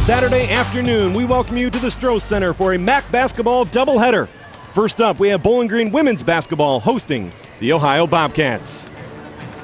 Saturday afternoon, we welcome you to the Stroh Center for a MAC basketball doubleheader. First up, we have Bowling Green women's basketball hosting the Ohio Bobcats.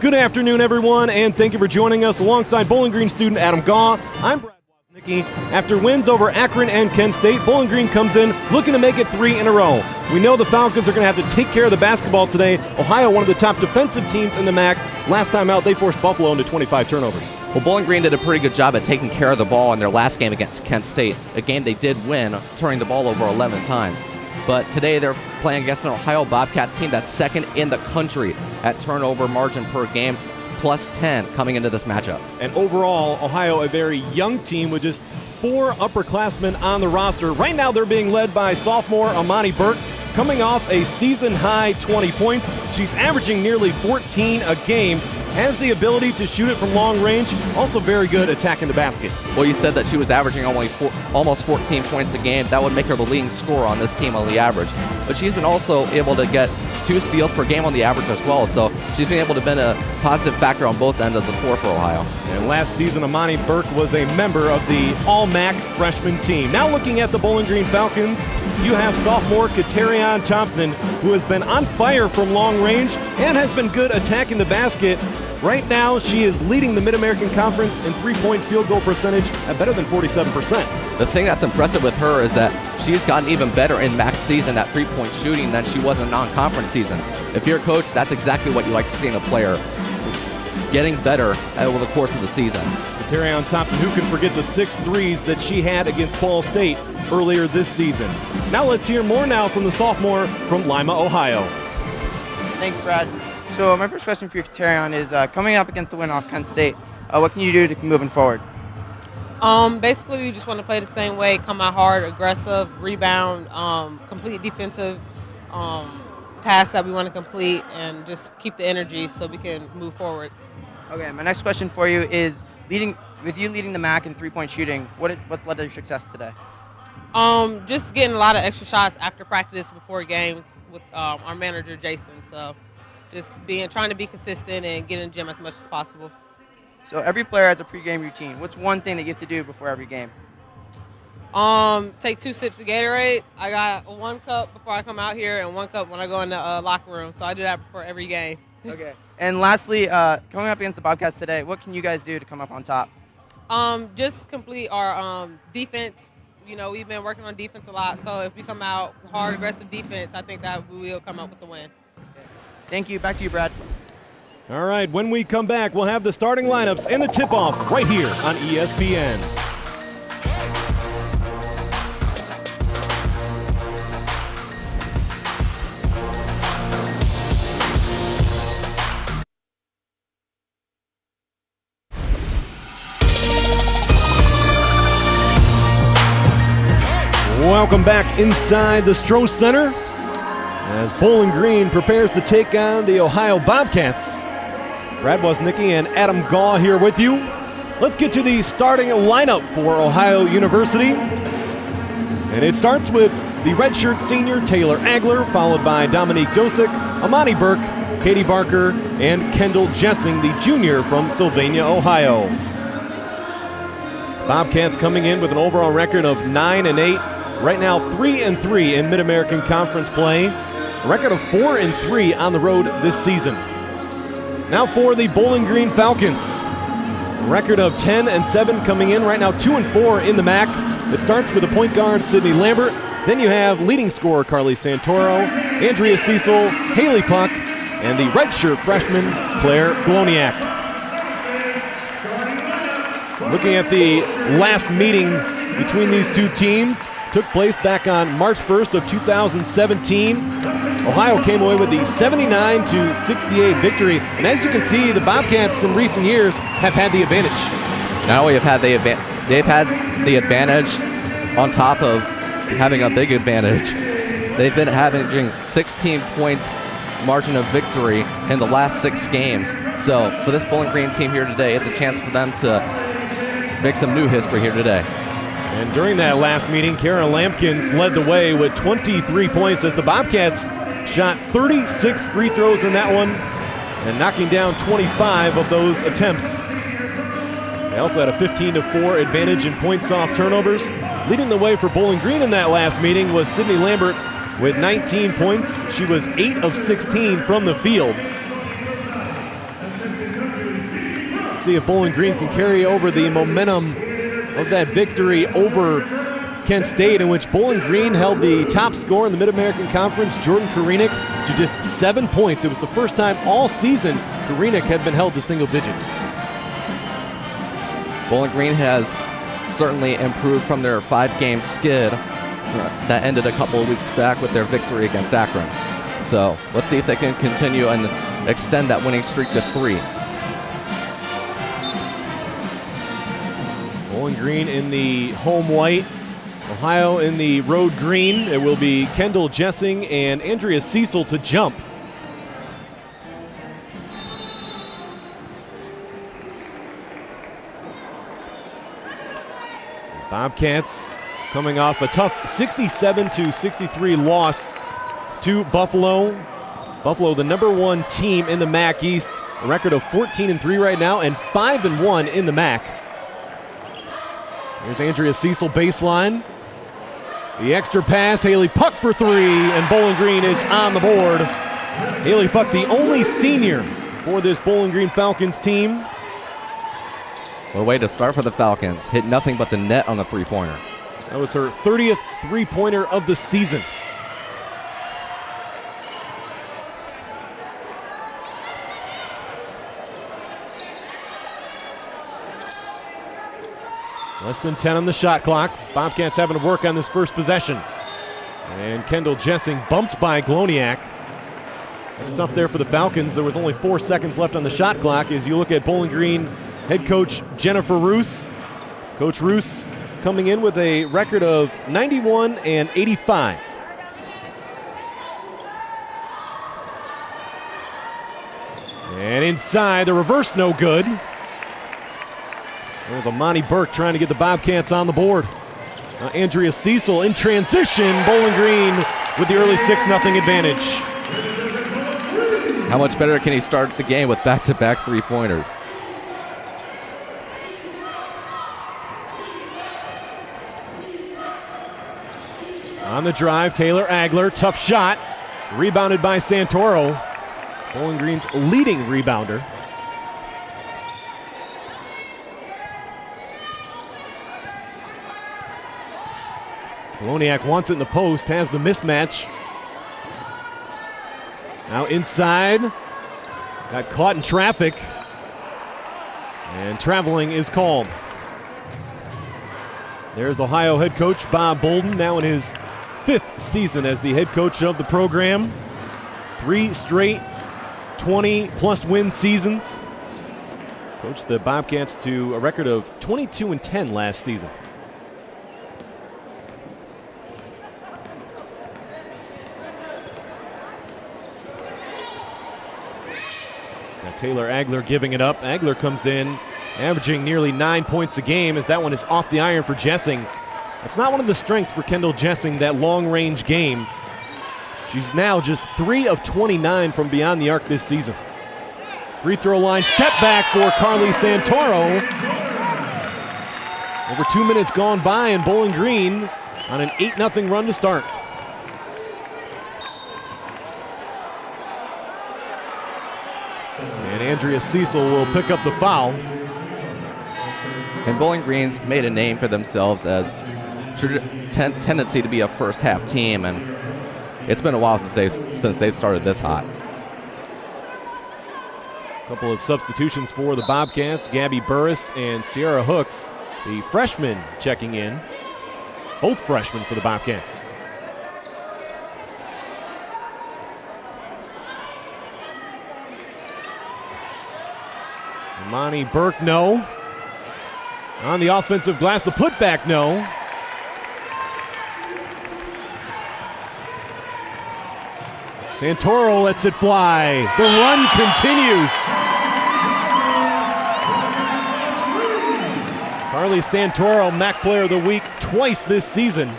Good afternoon, everyone, and thank you for joining us alongside Bowling Green student Adam Gaw. I'm Brad Woznicki. After wins over Akron and Kent State, Bowling Green comes in looking to make it 3 in a row. We know the Falcons are going to have to take care of the basketball today. Ohio, one of the top defensive teams in the MAC. Last time out, they forced Buffalo into 25 turnovers. Well, Bowling Green did a pretty good job at taking care of the ball in their last game against Kent State, a game they did win, turning the ball over 11 times. But today they're playing against an Ohio Bobcats team that's second in the country at turnover margin per game, plus 10 coming into this matchup. And overall, Ohio, a very young team with just 4 upperclassmen on the roster. Right now they're being led by sophomore Amani Burke, coming off a season-high 20 points. She's averaging nearly 14 a game, has the ability to shoot it from long range, also very good attacking the basket. Well, you said that she was averaging almost 14 points a game. That would make her the leading scorer on this team on the average. But she's been also able to get 2 steals per game on the average as well, so she's been able to be a positive factor on both ends of the floor for Ohio. And last season, Amani Burke was a member of the All-MAC freshman team. Now looking at the Bowling Green Falcons, you have sophomore Katerion Thompson, who has been on fire from long range and has been good attacking the basket. Right now, she is leading the Mid-American Conference in three-point field goal percentage at better than 47%. The thing that's impressive with her is that she's gotten even better in MAC season at three-point shooting than she was in non-conference season. If you're a coach, that's exactly what you like to see in a player, getting better over the course of the season. Katerion Thompson, who can forget the 6 threes that she had against Ball State earlier this season. Now let's hear more now from the sophomore from Lima, Ohio. Thanks, Brad. So my first question for you, Katerion, is coming up against the win off Kent State, what can you do to keep moving forward? Basically, we just want to play the same way, come out hard, aggressive, rebound, complete defensive tasks that we want to complete, and just keep the energy so we can move forward. Okay, my next question for you is, with you leading the MAC in three-point shooting, what's led to your success today? Just getting a lot of extra shots after practice, before games with our manager, Jason. So just trying to be consistent and get in the gym as much as possible. So every player has a pregame routine. What's one thing that you have to do before every game? Take 2 sips of Gatorade. I got 1 cup before I come out here and 1 cup when I go in the locker room. So I do that before every game. Okay. And lastly, coming up against the Bobcats today, what can you guys do to come up on top? Just complete our defense. You know, we've been working on defense a lot. So if we come out hard, aggressive defense, I think that we will come up with the win. Thank you. Back to you, Brad. All right, when we come back, we'll have the starting lineups and the tip-off right here on ESPN. Welcome back inside the Stroh Center as Bowling Green prepares to take on the Ohio Bobcats. Brad Woznicki and Adam Gaw here with you. Let's get to the starting lineup for Ohio University. And it starts with the redshirt senior Taylor Agler, followed by Dominique Dosick, Amani Burke, Katie Barker, and Kendall Jessing, the junior from Sylvania, Ohio. Bobcats coming in with an overall record of 9-8. Right now, 3-3 in Mid-American Conference play. A record of 4-3 on the road this season. Now for the Bowling Green Falcons. A record of 10-7 coming in. Right now, 2-4 in the MAC. It starts with the point guard, Sydney Lambert. Then you have leading scorer, Carly Santoro, Andrea Cecil, Haley Puck, and the redshirt freshman, Claire Gloniak. Looking at the last meeting between these two teams, took place back on March 1st of 2017. Ohio came away with the 79-68 victory. And as you can see, the Bobcats in recent years have had the advantage. Not only have they've had the advantage on top of having a big advantage, they've been averaging 16 points margin of victory in the last 6 games. So for this Bowling Green team here today, it's a chance for them to make some new history here today. And during that last meeting, Karen Lampkins led the way with 23 points as the Bobcats shot 36 free throws in that one and knocking down 25 of those attempts. They also had a 15-4 advantage in points off turnovers. Leading the way for Bowling Green in that last meeting was Sydney Lambert with 19 points. She was 8 of 16 from the field. Let's see if Bowling Green can carry over the momentum of that victory over Kent State, in which Bowling Green held the top score in the Mid-American Conference, Jordan Karinik, to just 7 points. It was the first time all season Karinik had been held to single digits. Bowling Green has certainly improved from their 5-game skid that ended a couple of weeks back with their victory against Akron. So let's see if they can continue and extend that winning streak to 3. Bowling Green in the home white, Ohio in the road green. It will be Kendall Jessing and Andrea Cecil to jump. Bobcats coming off a tough 67-63 loss to Buffalo. Buffalo, the number 1 team in the MAC East, a record of 14-3 right now and 5-1 in the MAC. Here's Andrea Cecil baseline. The extra pass, Haley Puck for 3, and Bowling Green is on the board. Haley Puck, the only senior for this Bowling Green Falcons team. What a way to start for the Falcons. Hit nothing but the net on the three-pointer. That was her 30th three-pointer of the season. Less than 10 on the shot clock. Bobcats having to work on this first possession. And Kendall Jessing bumped by Gloniak. That's tough there for the Falcons. There was only 4 seconds left on the shot clock as you look at Bowling Green head coach Jennifer Roos. Coach Roos coming in with a record of 91-85. And inside, the reverse no good. There's Amani Burke trying to get the Bobcats on the board. Andrea Cecil in transition. Bowling Green with the early 6-0 advantage. How much better can he start the game with back-to-back three-pointers? On the drive, Taylor Agler, tough shot. Rebounded by Santoro. Bowling Green's leading rebounder. Gloniak wants it in the post, has the mismatch. Now inside, got caught in traffic, and traveling is called. There's Ohio head coach Bob Bolden, now in his 5th season as the head coach of the program. 3 straight 20-plus win seasons. Coached the Bobcats to a record of 22-10 last season. Taylor Agler giving it up. Agler comes in, averaging nearly 9 points a game as that one is off the iron for Jessing. It's not one of the strengths for Kendall Jessing, that long-range game. She's now just 3 of 29 from beyond the arc this season. Free throw line, step back for Carly Santoro. Over 2 minutes gone by, and Bowling Green on an 8-0 run to start. And Andrea Cecil will pick up the foul. And Bowling Green's made a name for themselves as tendency to be a first-half team, and it's been a while since they've started this hot. A couple of substitutions for the Bobcats. Gabby Burris and Sierra Hooks, the freshmen, checking in. Both freshmen for the Bobcats. Amani Burke, no. On the offensive glass, the putback, no. Santoro lets it fly. The run continues. Carly Santoro, MAC Player of the Week twice this season. You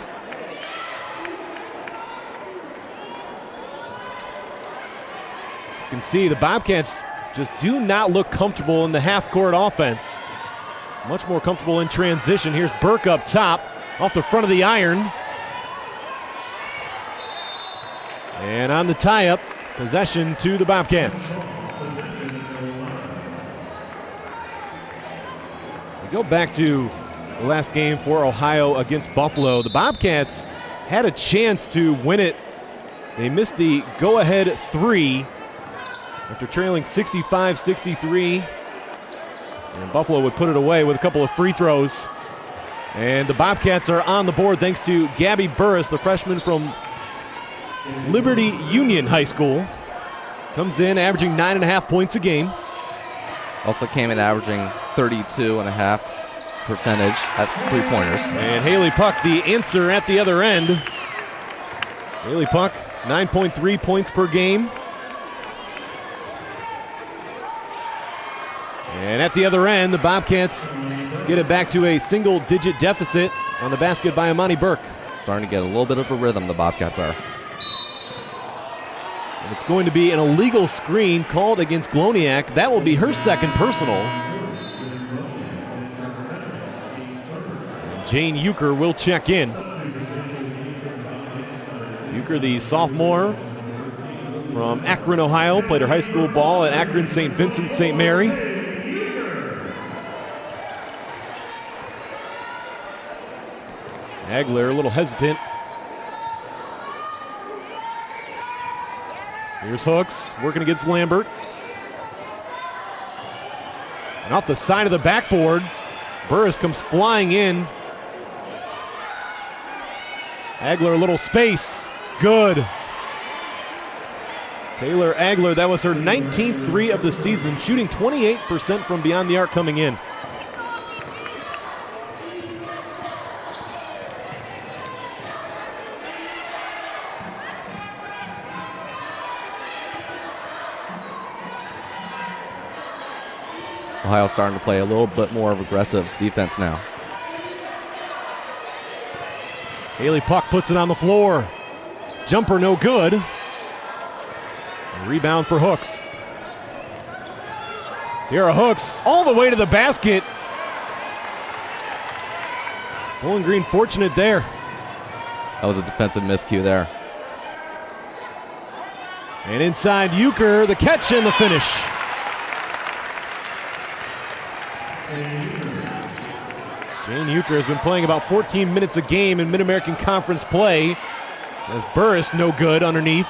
can see the Bobcats just do not look comfortable in the half-court offense. much more comfortable in transition. Here's Burke up top, off the front of the iron. And on the tie-up, possession to the Bobcats. We go back to the last game for Ohio against Buffalo. The Bobcats had a chance to win it. They missed the go-ahead three after trailing 65-63. And Buffalo would put it away with a couple of free throws. And the Bobcats are on the board thanks to Gabby Burris, the freshman from Liberty Union High School. Comes in averaging 9.5 points a game. Also came in averaging 32.5% at three-pointers. And Haley Puck, the answer at the other end. Haley Puck, 9.3 points per game. And at the other end, the Bobcats get it back to a single-digit deficit on the basket by Amani Burke. Starting to get a little bit of a rhythm, the Bobcats are. And it's going to be an illegal screen called against Gloniak. That will be her second personal. Jane Euchre will check in. Euchre, the sophomore from Akron, Ohio, played her high school ball at Akron St. Vincent St. Mary. Agler a little hesitant. Here's Hooks working against Lambert. And off the side of the backboard, Burris comes flying in. Agler a little space. Good. Taylor Agler, that was her 19th three of the season, shooting 28% from beyond the arc coming in. Ohio starting to play a little bit more of aggressive defense now. Haley Puck puts it on the floor. Jumper no good. And rebound for Hooks. Sierra Hooks all the way to the basket. Bowling Green fortunate there. That was a defensive miscue there. And inside Euchre, the catch and the finish. Jane Euchre has been playing about 14 minutes a game in Mid-American Conference play. As Burris no good underneath.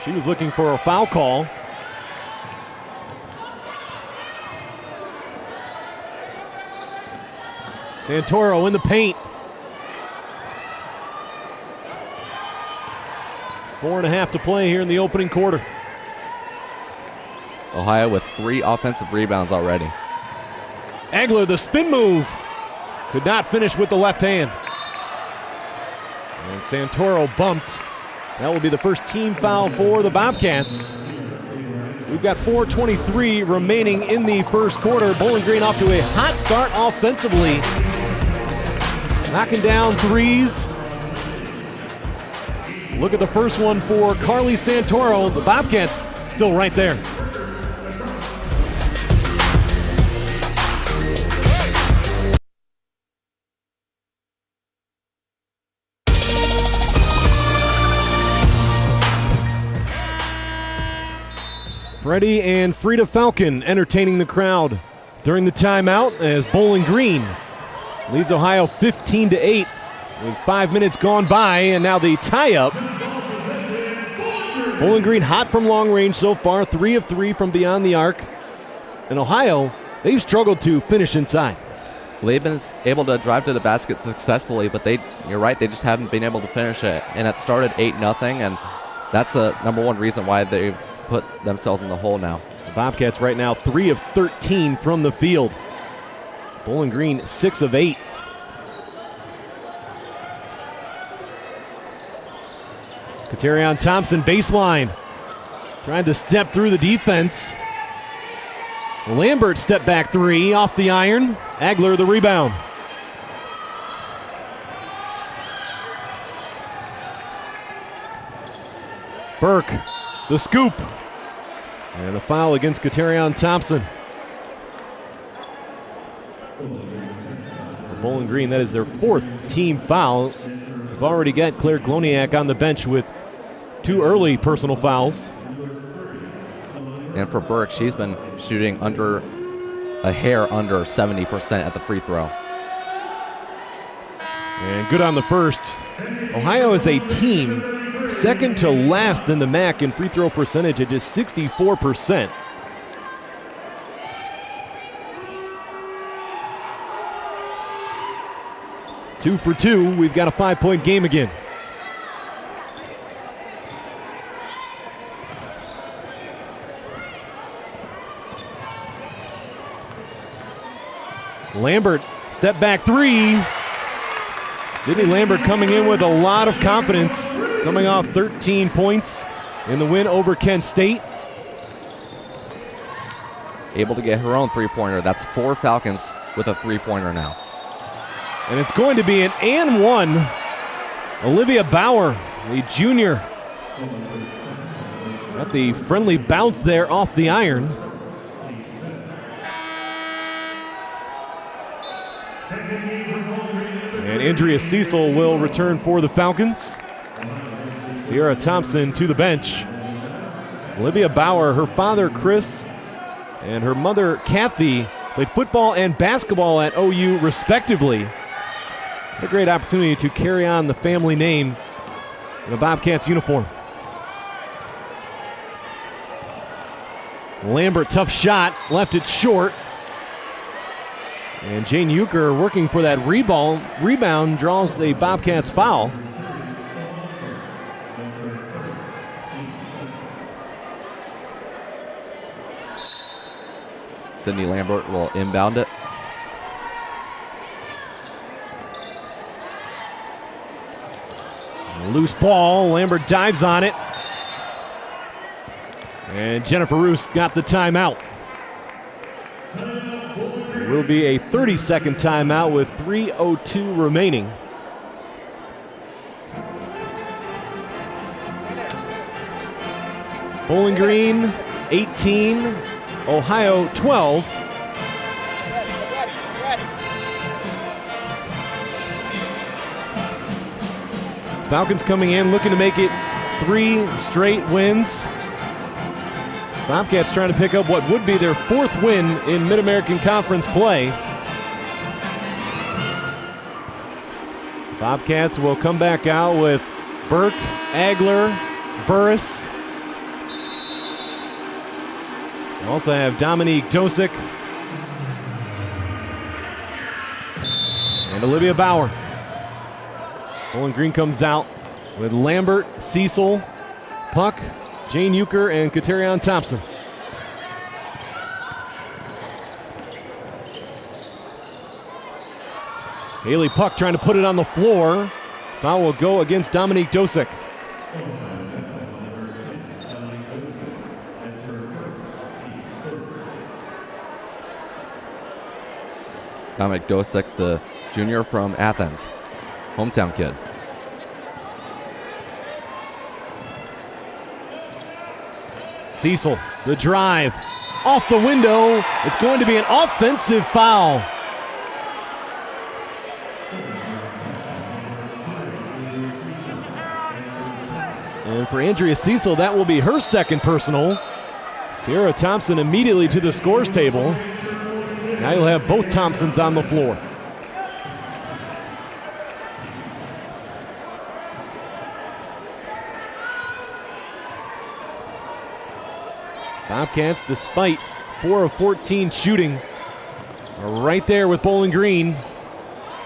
She was looking for a foul call. Santoro in the paint. 4.5 to play here in the opening quarter. Ohio with 3 offensive rebounds already. Agler, the spin move. Could not finish with the left hand. And Santoro bumped. That will be the first team foul for the Bobcats. We've got 4:23 remaining in the first quarter. Bowling Green off to a hot start offensively. Knocking down threes. Look at the first one for Carly Santoro. The Bobcats still right there. Freddie and Frida Falcon entertaining the crowd during the timeout as Bowling Green leads Ohio 15-8 with 5 minutes gone by, and now the tie-up. Bowling Green hot from long range so far, 3 of 3 from beyond the arc. And Ohio, they've struggled to finish inside. They've been able to drive to the basket successfully, but you're right, they just haven't been able to finish it. And it started 8-0, and that's the number one reason why they've put themselves in the hole now. The Bobcats right now 3 of 13 from the field. Bowling Green 6 of 8. Katerion Thompson baseline. Trying to step through the defense. Lambert step back 3 off the iron. Agler the rebound. Burke, the scoop. And a foul against Katerion Thompson. Bowling Green, that is their 4th team foul. We've already got Claire Gloniak on the bench with 2 early personal fouls. And for Burke, she's been shooting under a hair under 70% at the free throw. And good on the first. Ohio is a team second to last in the MAC in free throw percentage at just 64%. Two for two. We've got a 5-point game again. Lambert, step back three. Sydney Lambert coming in with a lot of confidence, coming off 13 points in the win over Kent State. Able to get her own three-pointer. That's 4 Falcons with a three-pointer now. And it's going to be an and one. Olivia Bauer, a junior. Got the friendly bounce there off the iron. And Andrea Cecil will return for the Falcons. Sierra Thompson to the bench. Olivia Bauer, her father Chris and her mother Kathy played football and basketball at OU respectively. A great opportunity to carry on the family name in a Bobcats uniform. Lambert, tough shot, left it short. And Jane Euchre working for that rebound, draws the Bobcats foul. Sydney Lambert will inbound it. Loose ball, Lambert dives on it. And Jennifer Roos got the timeout. It will be a 30-second timeout with 3:02 remaining. Bowling Green 18, Ohio 12. Falcons coming in looking to make it 3 straight wins. Bobcats trying to pick up what would be their 4th win in Mid-American Conference play. Bobcats will come back out with Burke, Agler, Burris. We also have Dominique Dosick and Olivia Bauer. Bowling Green comes out with Lambert, Cecil, Puck, Jane Euchre, and Katerion Thompson. Haley Puck trying to put it on the floor. Foul will go against Dominique Dosick. Dominic Dosick, the junior from Athens, hometown kid. Cecil, the drive, off the window. It's going to be an offensive foul. And for Andrea Cecil, that will be her 2nd personal. Sierra Thompson immediately to the scores table. Now you'll have both Thompsons on the floor. Bobcats, despite 4 of 14 shooting, are right there with Bowling Green.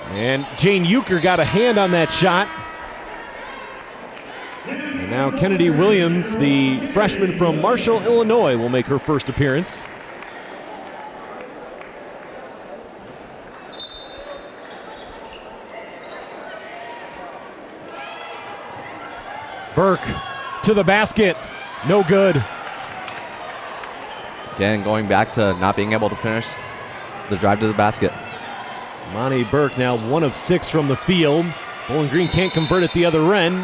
And Jane Euchre got a hand on that shot. And now Kennedy Williams, the freshman from Marshall, Illinois, will make her first appearance. Burke to the basket. No good. Again, going back to not being able to finish the drive to the basket. Monty Burke now 1 of 6 from the field. Bowling Green can't convert at the other end.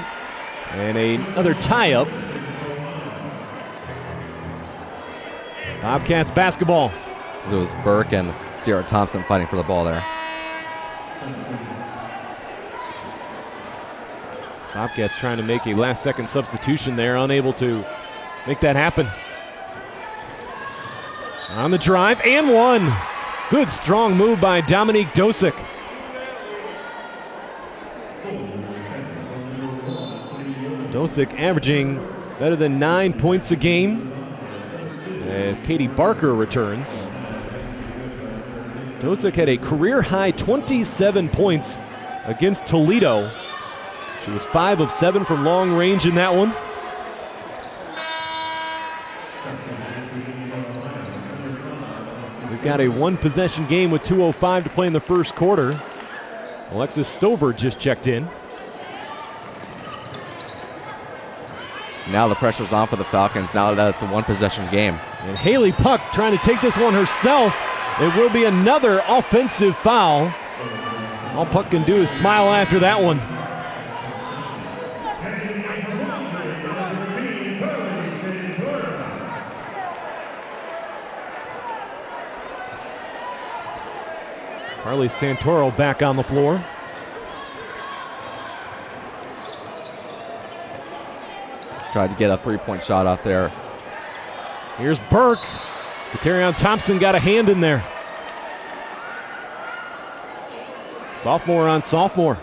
And another tie-up. Bobcats basketball. It was Burke and Sierra Thompson fighting for the ball there. Bobcats trying to make a last-second substitution there, unable to make that happen. On the drive, and one. Good, strong move by Dominique Dosick. Dosick averaging better than 9 points a game as Katie Barker returns. Dosick had a career-high 27 points against Toledo. She was 5 of 7 from long range in that one. We've got a one-possession game with 2:05 to play in the first quarter. Alexis Stover just checked in. Now the pressure's on for the Falcons now that it's a one-possession game. And Haley Puck trying to take this one herself. It will be another offensive foul. All Puck can do is smile after that one. Carly Santoro back on the floor. Tried to get a three-point shot off there. Here's Burke. Katerion Thompson got a hand in there. Sophomore on sophomore.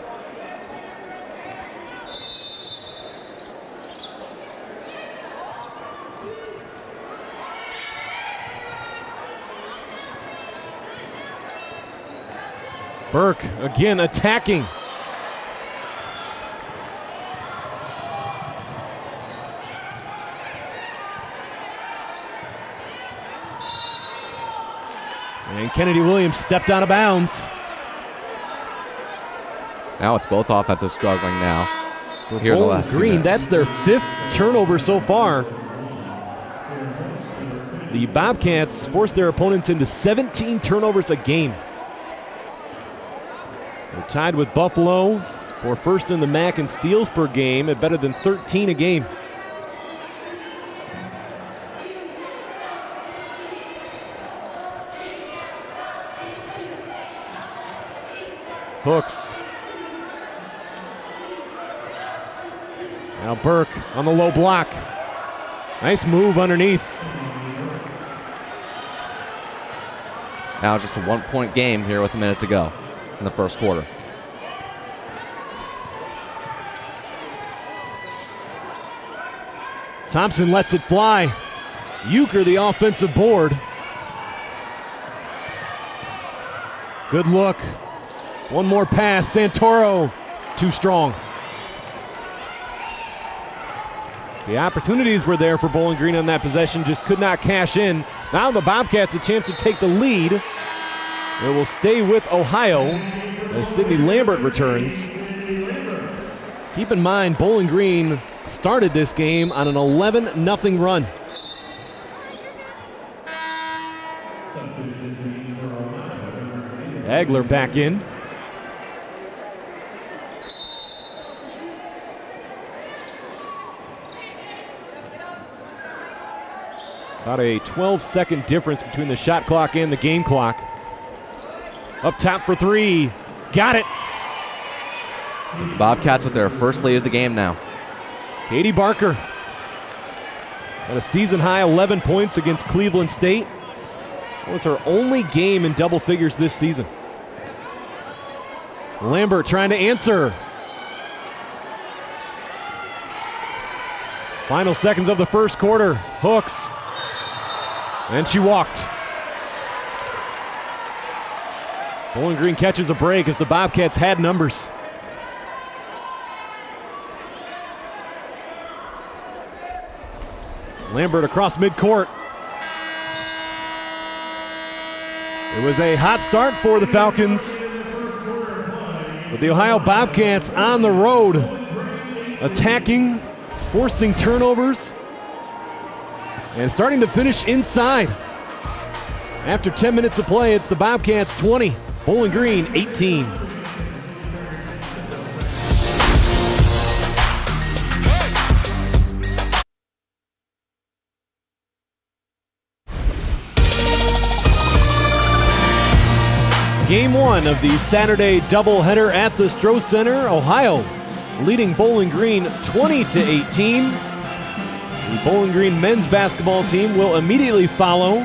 Burke again attacking. And Kennedy Williams stepped out of bounds. Now it's both offenses struggling now. For Here in the Bowling last few Green, minutes. that's their 5th turnover so far. The Bobcats forced their opponents into 17 turnovers a game. They're tied with Buffalo for first in the MAC in steals per game at better than 13 a game. Hooks. Now Burke on the low block. Nice move underneath. Now just a one-point game here with a minute to go in the first quarter. Thompson lets it fly. Euchre the offensive board. Good look. One more pass. Santoro too strong. The opportunities were there for Bowling Green on that possession, just could not cash in. Now the Bobcats a chance to take the lead. It will stay with Ohio as Sydney Lambert returns. Keep in mind, Bowling Green started this game on an 11-0 run. Agler back in. About a 12-second difference between the shot clock and the game clock. Up top for three. Got it. Bobcats with their first lead of the game now. Katie Barker. Got a season-high 11 points against Cleveland State. That was her only game in double figures this season. Lambert trying to answer. Final seconds of the first quarter. Hooks. And she walked. Bowling Green catches a break as the Bobcats had numbers. Lambert across midcourt. It was a hot start for the Falcons. But the Ohio Bobcats on the road, attacking, forcing turnovers, and starting to finish inside. After 10 minutes of play, it's the Bobcats 20, Bowling Green 18. Game one of the Saturday doubleheader at the Stroh Center. Ohio leading Bowling Green 20-18. The Bowling Green men's basketball team will immediately follow.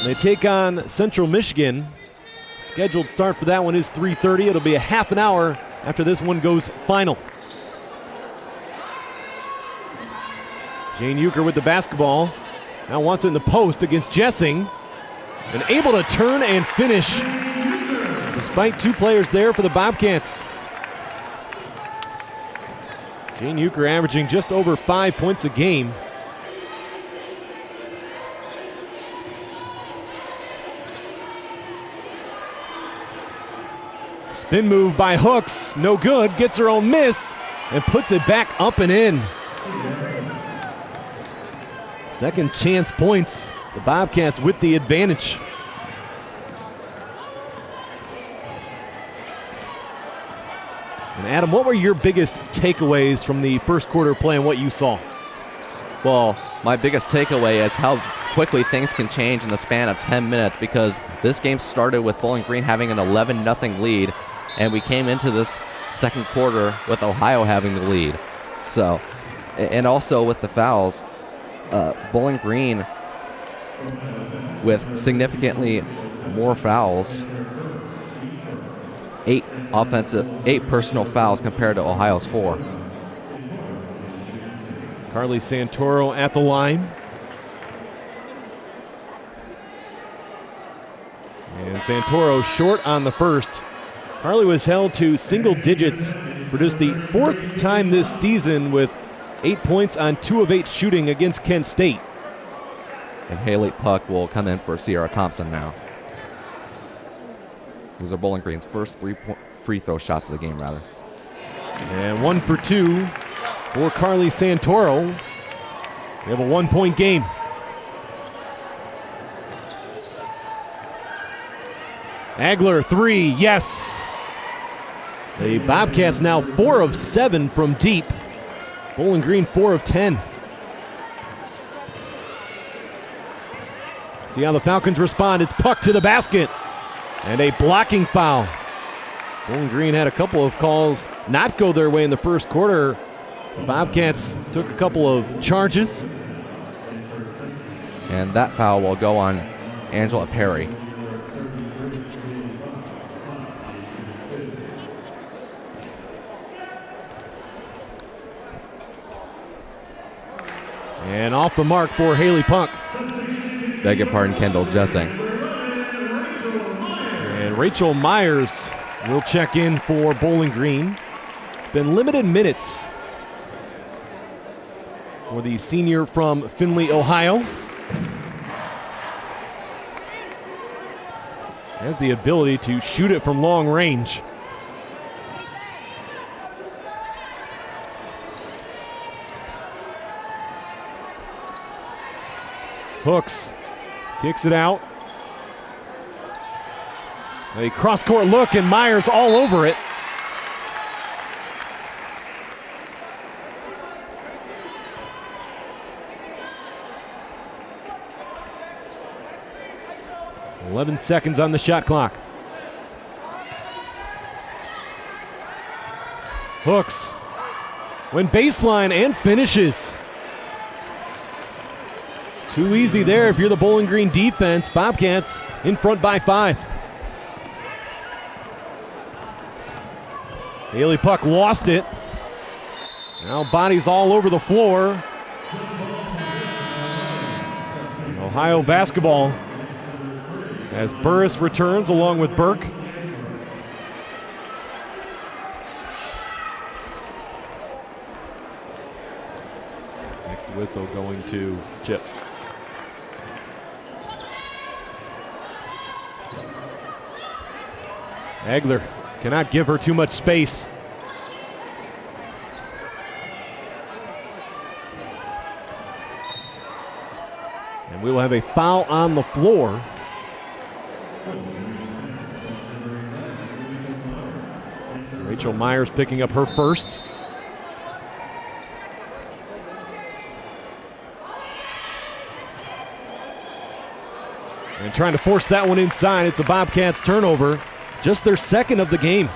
They take on Central Michigan. Scheduled start for that one is 3:30. It'll be a half an hour after this one goes final. Jane Euchre with the basketball. Now wants it in the post against Jessing. And able to turn and finish. Despite two players there for the Bobcats. Jane Euchre averaging just over 5 points a game. Spin move by Hooks, no good, gets her own miss and puts it back up and in. Second chance points, the Bobcats with the advantage. And Adam, what were your biggest takeaways from the first quarter play and what you saw? Well, my biggest takeaway is how quickly things can change in the span of 10 minutes, because this game started with Bowling Green having an 11-0 lead, and we came into this second quarter with Ohio having the lead. So, and also with the fouls, Bowling Green with significantly more fouls, 8 personal fouls compared to Ohio's 4. Carly Santoro at the line. And Santoro short on the first. Carly was held to single digits for just the 4th time this season with 8 points on 2 of 8 shooting against Kent State. And Haley Puck will come in for Sierra Thompson now. These are Bowling Green's first free throw shots of the game, rather. And 1 for 2 for Carly Santoro. We have a 1-point game. Agler, 3, yes. The Bobcats now 4 of 7 from deep. Bowling Green 4 of 10. See how the Falcons respond. It's Puck to the basket. And a blocking foul. Bowling Green had a couple of calls not go their way in the first quarter. The Bobcats took a couple of charges. And that foul will go on Angela Perry. And off the mark for Haley Puck. Beg your pardon, Kendall Jessing. And Rachel Myers will check in for Bowling Green. It's been limited minutes for the senior from Findlay, Ohio. Has the ability to shoot it from long range. Hooks kicks it out. A cross-court look, and Myers all over it. .11 seconds on the shot clock. Hooks went baseline and finishes. Too easy there if you're the Bowling Green defense. Bobcats in front by 5. Haley Puck lost it. Now bodies all over the floor. Ohio basketball as Burris returns along with Burke. Next whistle going to Chip. Agler cannot give her too much space. And we will have a foul on the floor. Rachel Myers picking up her first. And trying to force that one inside. It's a Bobcats turnover. Just their second of the game.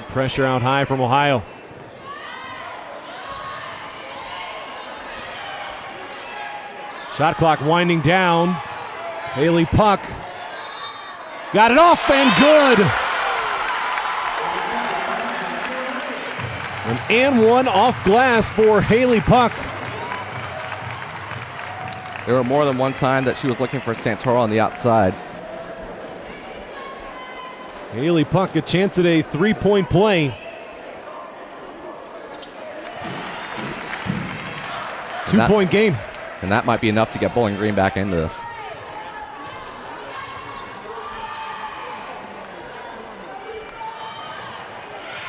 Good pressure out high from Ohio. Shot clock winding down. Haley Puck got it off and good. An and one off glass for Haley Puck. There were more than one time that she was looking for Santoro on the outside. Haley Puck a chance at a three-point play. Two-point game. And that might be enough to get Bowling Green back into this.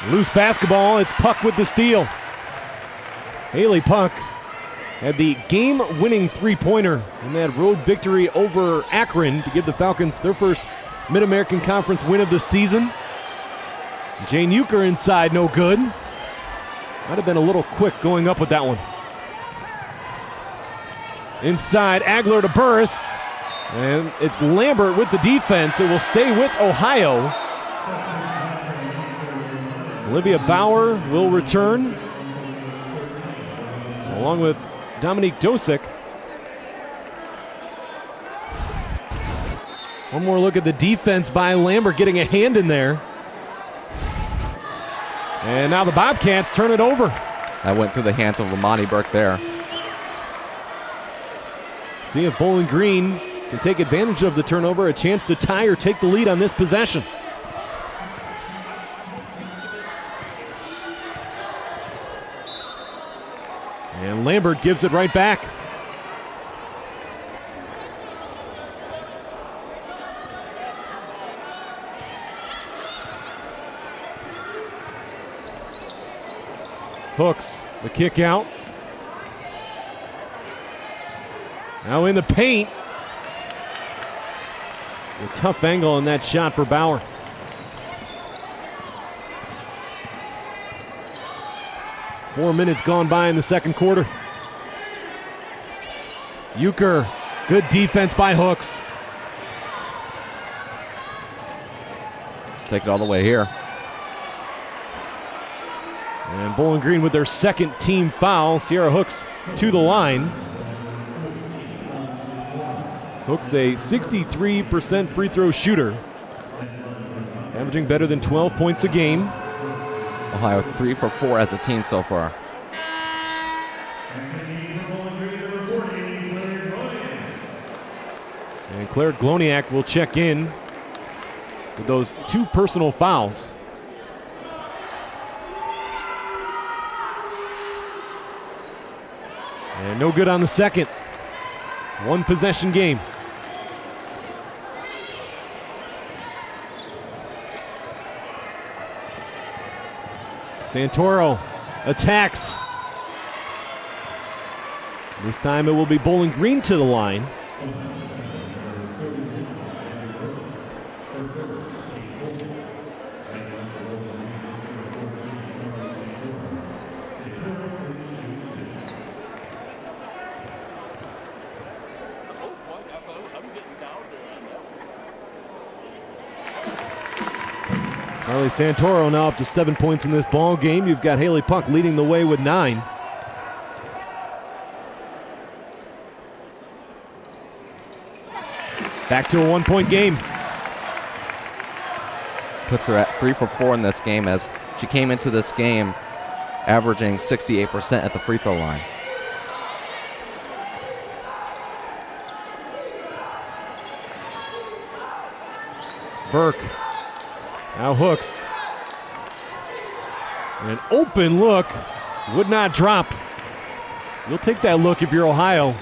Loose basketball, it's Puck with the steal. Haley Puck had the game-winning three-pointer in that road victory over Akron to give the Falcons their first Mid-American Conference win of the season. Jane Euchre inside, no good. Might have been a little quick going up with that one. Inside, Agler to Burris. And it's Lambert with the defense. It will stay with Ohio. Olivia Bauer will return, along with Dominique Dosick. One more look at the defense by Lambert, getting a hand in there. And now the Bobcats turn it over. That went through the hands of Lamani Burke there. See if Bowling Green can take advantage of the turnover, a chance to tie or take the lead on this possession. And Lambert gives it right back. Hooks, the kick out. Now in the paint. It's a tough angle on that shot for Bauer. Four minutes gone by in the second quarter. Euchre, good defense by Hooks. Take it all the way here. And Bowling Green with their second team foul. Sierra Hooks to the line. Hooks a 63% free throw shooter, averaging better than 12 points a game. Ohio 3 for 4 as a team so far. And Claire Gloniak will check in with those two personal fouls. And no good on the second. One possession game. Santoro attacks. This time it will be Bowling Green to the line. Carly Santoro now up to 7 points in this ball game. You've got Haley Puck leading the way with 9. Back to a 1-point game. Puts her at 3 for 4 in this game as she came into this game averaging 68% at the free throw line. Burke. Now Hooks. An open look. Would not drop. You'll take that look if you're Ohio.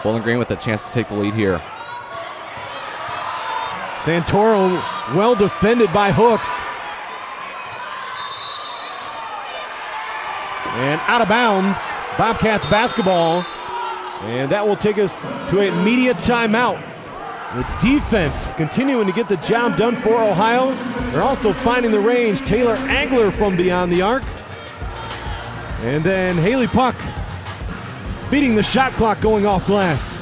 Bowling Green with a chance to take the lead here. Santoro well defended by Hooks. And out of bounds. Bobcats basketball. And that will take us to an immediate timeout. The defense continuing to get the job done for Ohio. They're also finding the range. Taylor Agler from beyond the arc. And then Haley Puck beating the shot clock going off glass.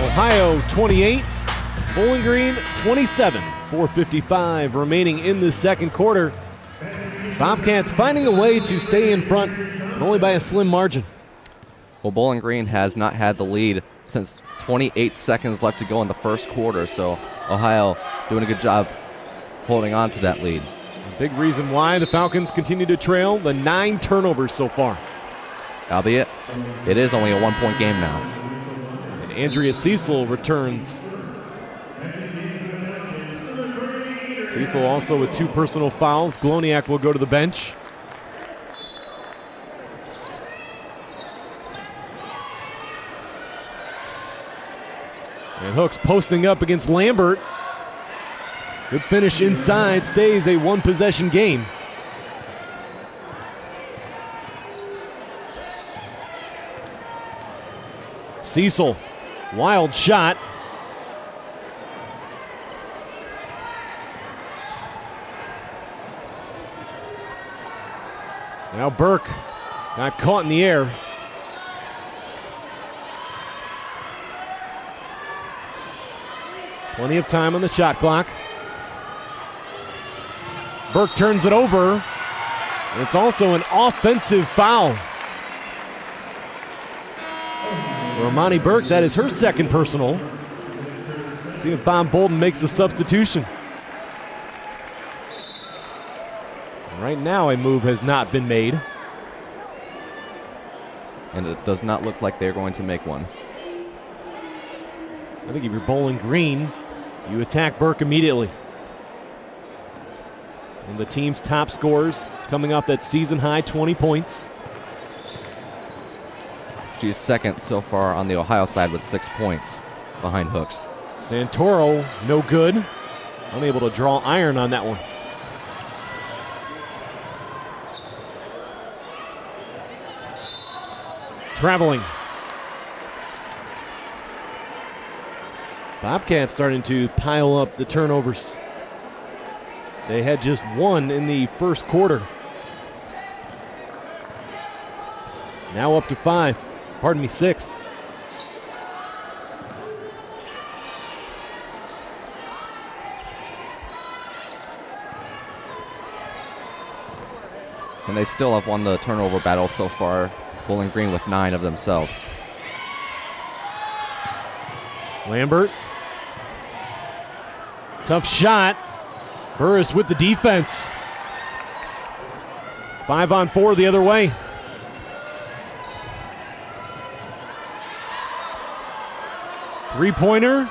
Ohio 28, Bowling Green 27. 4:55 remaining in the second quarter. Bobcats finding a way to stay in front, but only by a slim margin. Well, Bowling Green has not had the lead since 28 seconds left to go in the first quarter, so Ohio doing a good job holding on to that lead. A big reason why the Falcons continue to trail, the 9 turnovers so far. Albeit, it is only a 1-point game now. And Andrea Cecil returns. Cecil also with 2 personal fouls. Gloniak will go to the bench. And Hooks posting up against Lambert. Good finish inside, stays a 1-possession game. Cecil, wild shot. Now Burke got caught in the air. Plenty of time on the shot clock. Burke turns it over. It's also an offensive foul. For Amani Burke, that is her second personal. See if Bob Bolden makes a substitution. Right now, a move has not been made. And it does not look like they're going to make one. I think if you're Bowling Green, you attack Burke immediately. And the team's top scorers coming off that season high 20 points. She's second so far on the Ohio side with 6 points behind Hooks. Santoro, no good. Unable to draw iron on that one. Traveling. Bobcats starting to pile up the turnovers. They had just 1 in the first quarter. Now up to 5. Pardon me, 6. And they still have won the turnover battle so far. Bowling Green with 9 of themselves. Lambert. Tough shot. Burris with the defense. 5-on-4 the other way. Three-pointer.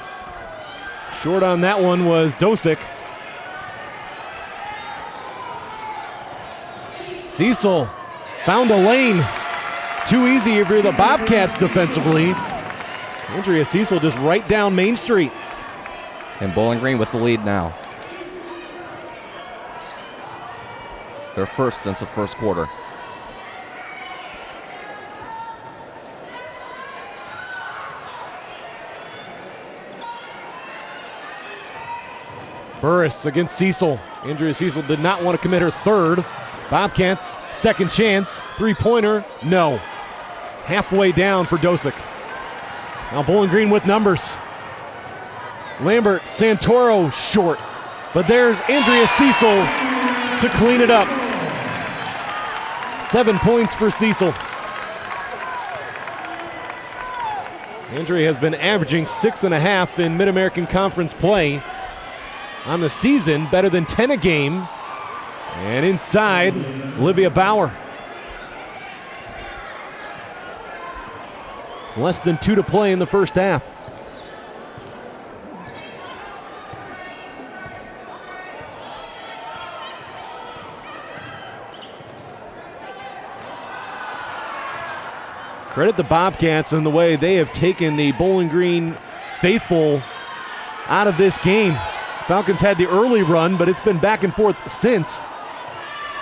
Short on that one was Dosick. Cecil found a lane. Too easy if you're the Bobcats defensively. Andrea Cecil just right down Main Street. And Bowling Green with the lead now. Their first since the first quarter. Burris against Cecil. Andrea Cecil did not want to commit her third. Bobcats, second chance. Three-pointer, no. Halfway down for Dosick. Now Bowling Green with numbers. Lambert, Santoro short. But there's Andrea Cecil to clean it up. 7 points for Cecil. Andrea has been averaging 6.5 in Mid-American Conference play. On the season, better than 10 a game. And inside, Olivia Bauer. Less than 2 to play in the first half. Credit the Bobcats in the way they have taken the Bowling Green faithful out of this game. Falcons had the early run, but it's been back and forth since.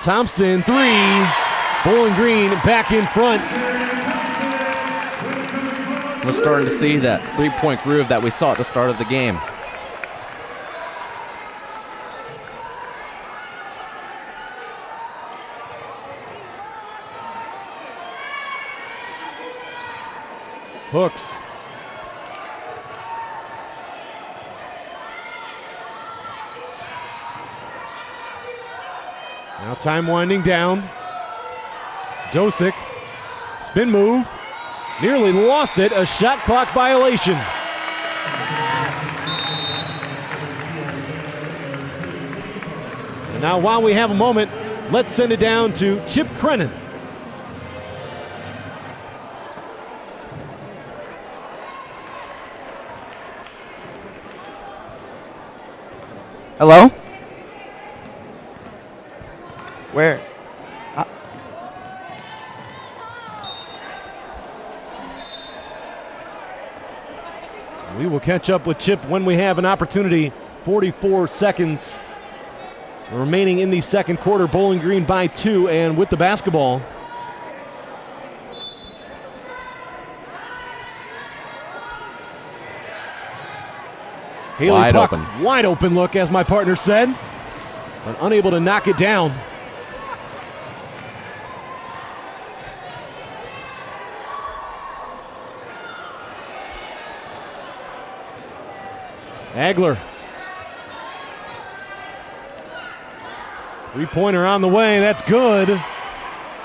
Thompson, 3. Bowling Green back in front. We're starting to see that three-point groove that we saw at the start of the game. Hooks. Now time winding down. Dosick, spin move, nearly lost it, a shot clock violation. And now while we have a moment, let's send it down to Chip Crennan. Hello? Where? We will catch up with Chip when we have an opportunity. 44 seconds remaining in the second quarter. Bowling Green by 2 and with the basketball. Haley Wide Puck, open. wide open look, as my partner said, but unable to knock it down. Agler. Three-pointer on the way, that's good.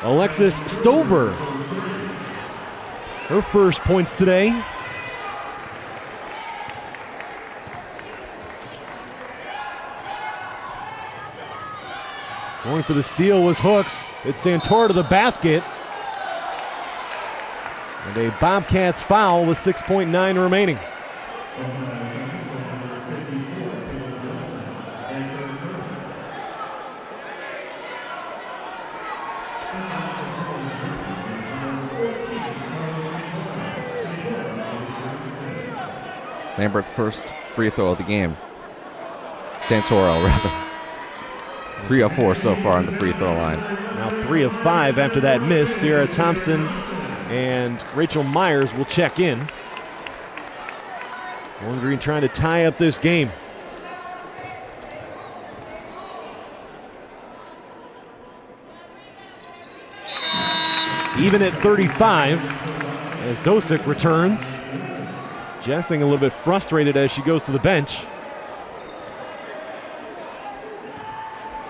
Alexis Stover, her first points today. Going for the steal was Hooks. It's Santoro to the basket. And a Bobcats foul with 6.9 remaining. Lambert's first free throw of the game. Santoro, rather. 3 of 4 so far on the free throw line. Now 3 of 5 after that miss. Sierra Thompson and Rachel Myers will check in. Bowling Green trying to tie up this game. Even at 35 as Dosick returns. Jessing a little bit frustrated as she goes to the bench.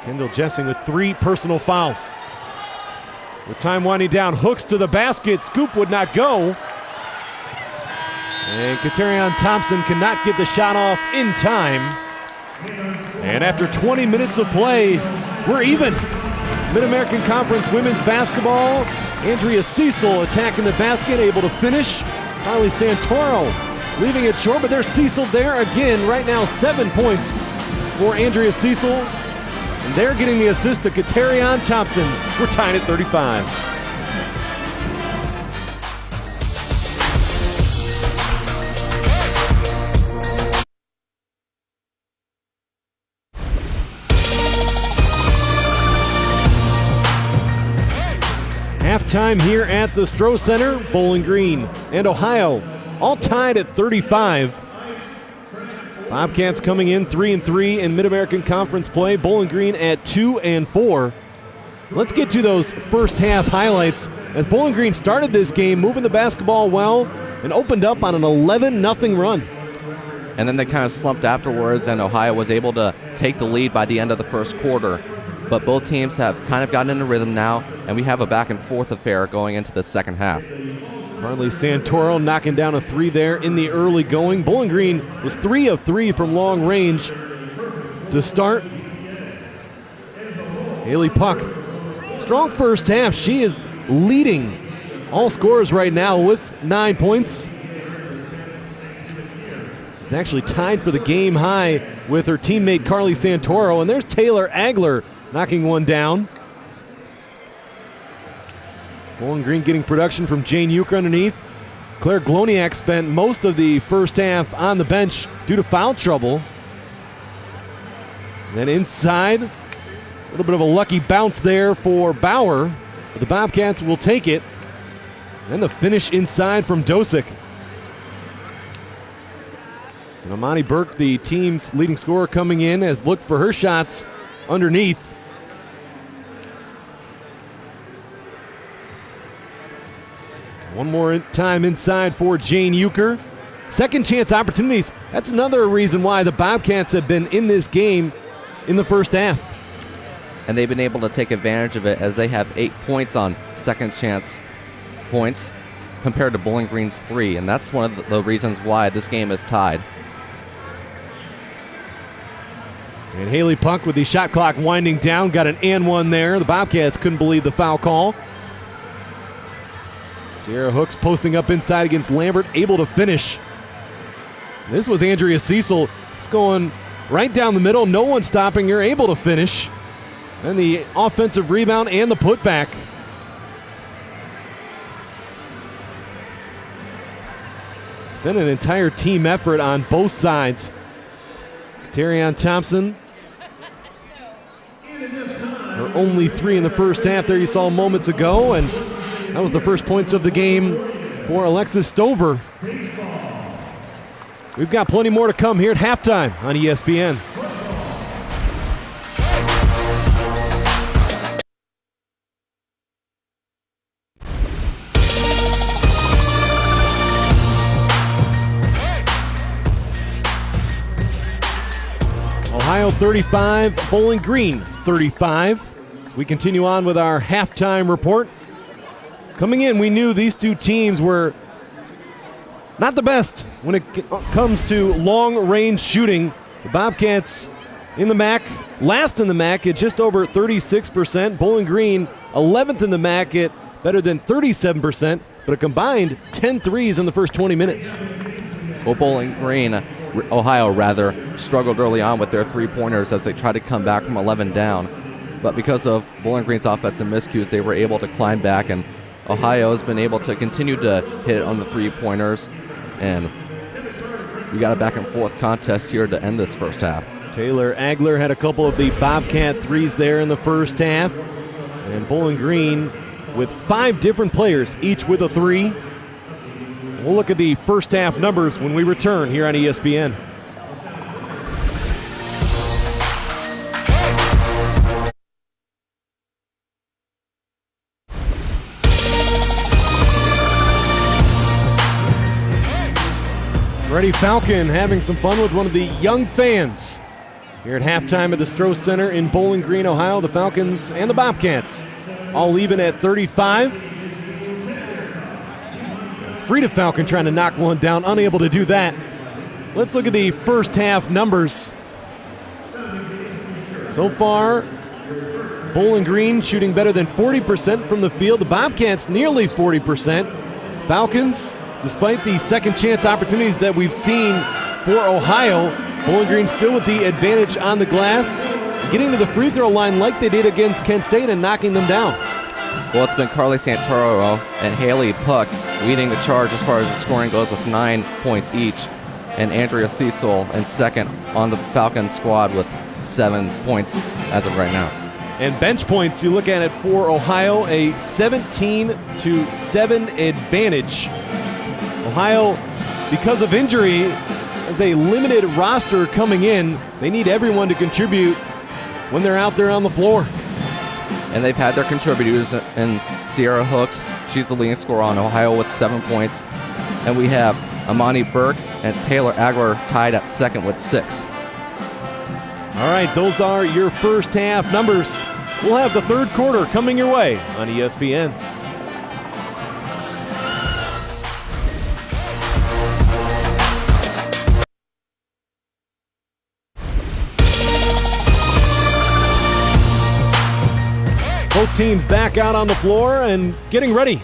Kendall Jessing with 3 personal fouls. With time winding down, Hooks to the basket. Scoop would not go. And Katerion Thompson cannot get the shot off in time. And after 20 minutes of play, we're even. Mid-American Conference women's basketball. Andrea Cecil attacking the basket, able to finish. Carly Santoro leaving it short, but there's Cecil there again. Right now, 7 points for Andrea Cecil. And they're getting the assist to Katerion Thompson. We're tied at 35. Halftime here at the Stroh Center. Bowling Green and Ohio all tied at 35. Bobcats coming in 3-3 in Mid-American Conference play. Bowling Green at 2-4. Let's get to those first half highlights as Bowling Green started this game moving the basketball well and opened up on an 11-0 run. And then they kind of slumped afterwards, and Ohio was able to take the lead by the end of the first quarter. But both teams have kind of gotten in a rhythm now, and we have a back-and-forth affair going into the second half. Carly Santoro knocking down a 3 there in the early going. Bowling Green was 3 of 3 from long range to start. Haley Puck, strong first half. She is leading all scorers right now with 9 points. She's actually tied for the game high with her teammate Carly Santoro. And there's Taylor Agler knocking one down. Bowling Green getting production from Jane Euchre underneath. Claire Gloniak spent most of the first half on the bench due to foul trouble. Then inside, a little bit of a lucky bounce there for Bauer, but the Bobcats will take it. Then the finish inside from Dosick. Amani Burke, the team's leading scorer, coming in, has looked for her shots underneath. One more time inside for Jane Euchre. Second chance opportunities. That's another reason why the Bobcats have been in this game in the first half. And they've been able to take advantage of it as they have 8 points on second chance points compared to Bowling Green's 3. And that's one of the reasons why this game is tied. And Haley Punk with the shot clock winding down, got an and one there. The Bobcats couldn't believe the foul call. Sierra Hooks posting up inside against Lambert, able to finish. This was Andrea Cecil. It's going right down the middle. No one stopping her, able to finish. And the offensive rebound and the putback. It's been an entire team effort on both sides. Katerion Thompson. Her only 3 in the first half there you saw moments ago, and that was the first points of the game for Alexis Stover. We've got plenty more to come here at halftime on ESPN. Ohio 35, Bowling Green 35. As we continue on with our halftime report. Coming in, we knew these two teams were not the best when it comes to long-range shooting. The Bobcats in the MAC, last in the MAC at just over 36%. Bowling Green 11th in the MAC at better than 37%, but a combined 10 threes in the first 20 minutes. Well, Bowling Green, Ohio rather, struggled early on with their three-pointers as they tried to come back from 11 down. But because of Bowling Green's offensive miscues, they were able to climb back, and Ohio has been able to continue to hit it on the three-pointers, and we got a back-and-forth contest here to end this first half. Taylor Agler had a couple of the Bobcat threes there in the first half, and Bowling Green with 5 different players, each with a 3. We'll look at the first half numbers when we return here on ESPN. Freddie Falcon having some fun with one of the young fans here at halftime at the Stroh Center in Bowling Green, Ohio. The Falcons and the Bobcats all even at 35. Frida Falcon trying to knock one down, unable to do that. Let's look at the first half numbers. So far, Bowling Green shooting better than 40% from the field. The Bobcats nearly 40%. Falcons, despite the second chance opportunities that we've seen for Ohio, Bowling Green still with the advantage on the glass, getting to the free throw line like they did against Kent State and knocking them down. Well, it's been Carly Santoro and Haley Puck leading the charge as far as the scoring goes with 9 points each, and Andrea Cecil in second on the Falcon squad with 7 points as of right now. And bench points, you look at it for Ohio, a 17-7 advantage. Ohio, because of injury, has a limited roster coming in. They need everyone to contribute when they're out there on the floor. And they've had their contributors in Sierra Hooks. She's the leading scorer on Ohio with 7 points. And we have Amani Burke and Taylor Agler tied at second with 6. All right, those are your first half numbers. We'll have the third quarter coming your way on ESPN. Both teams back out on the floor and getting ready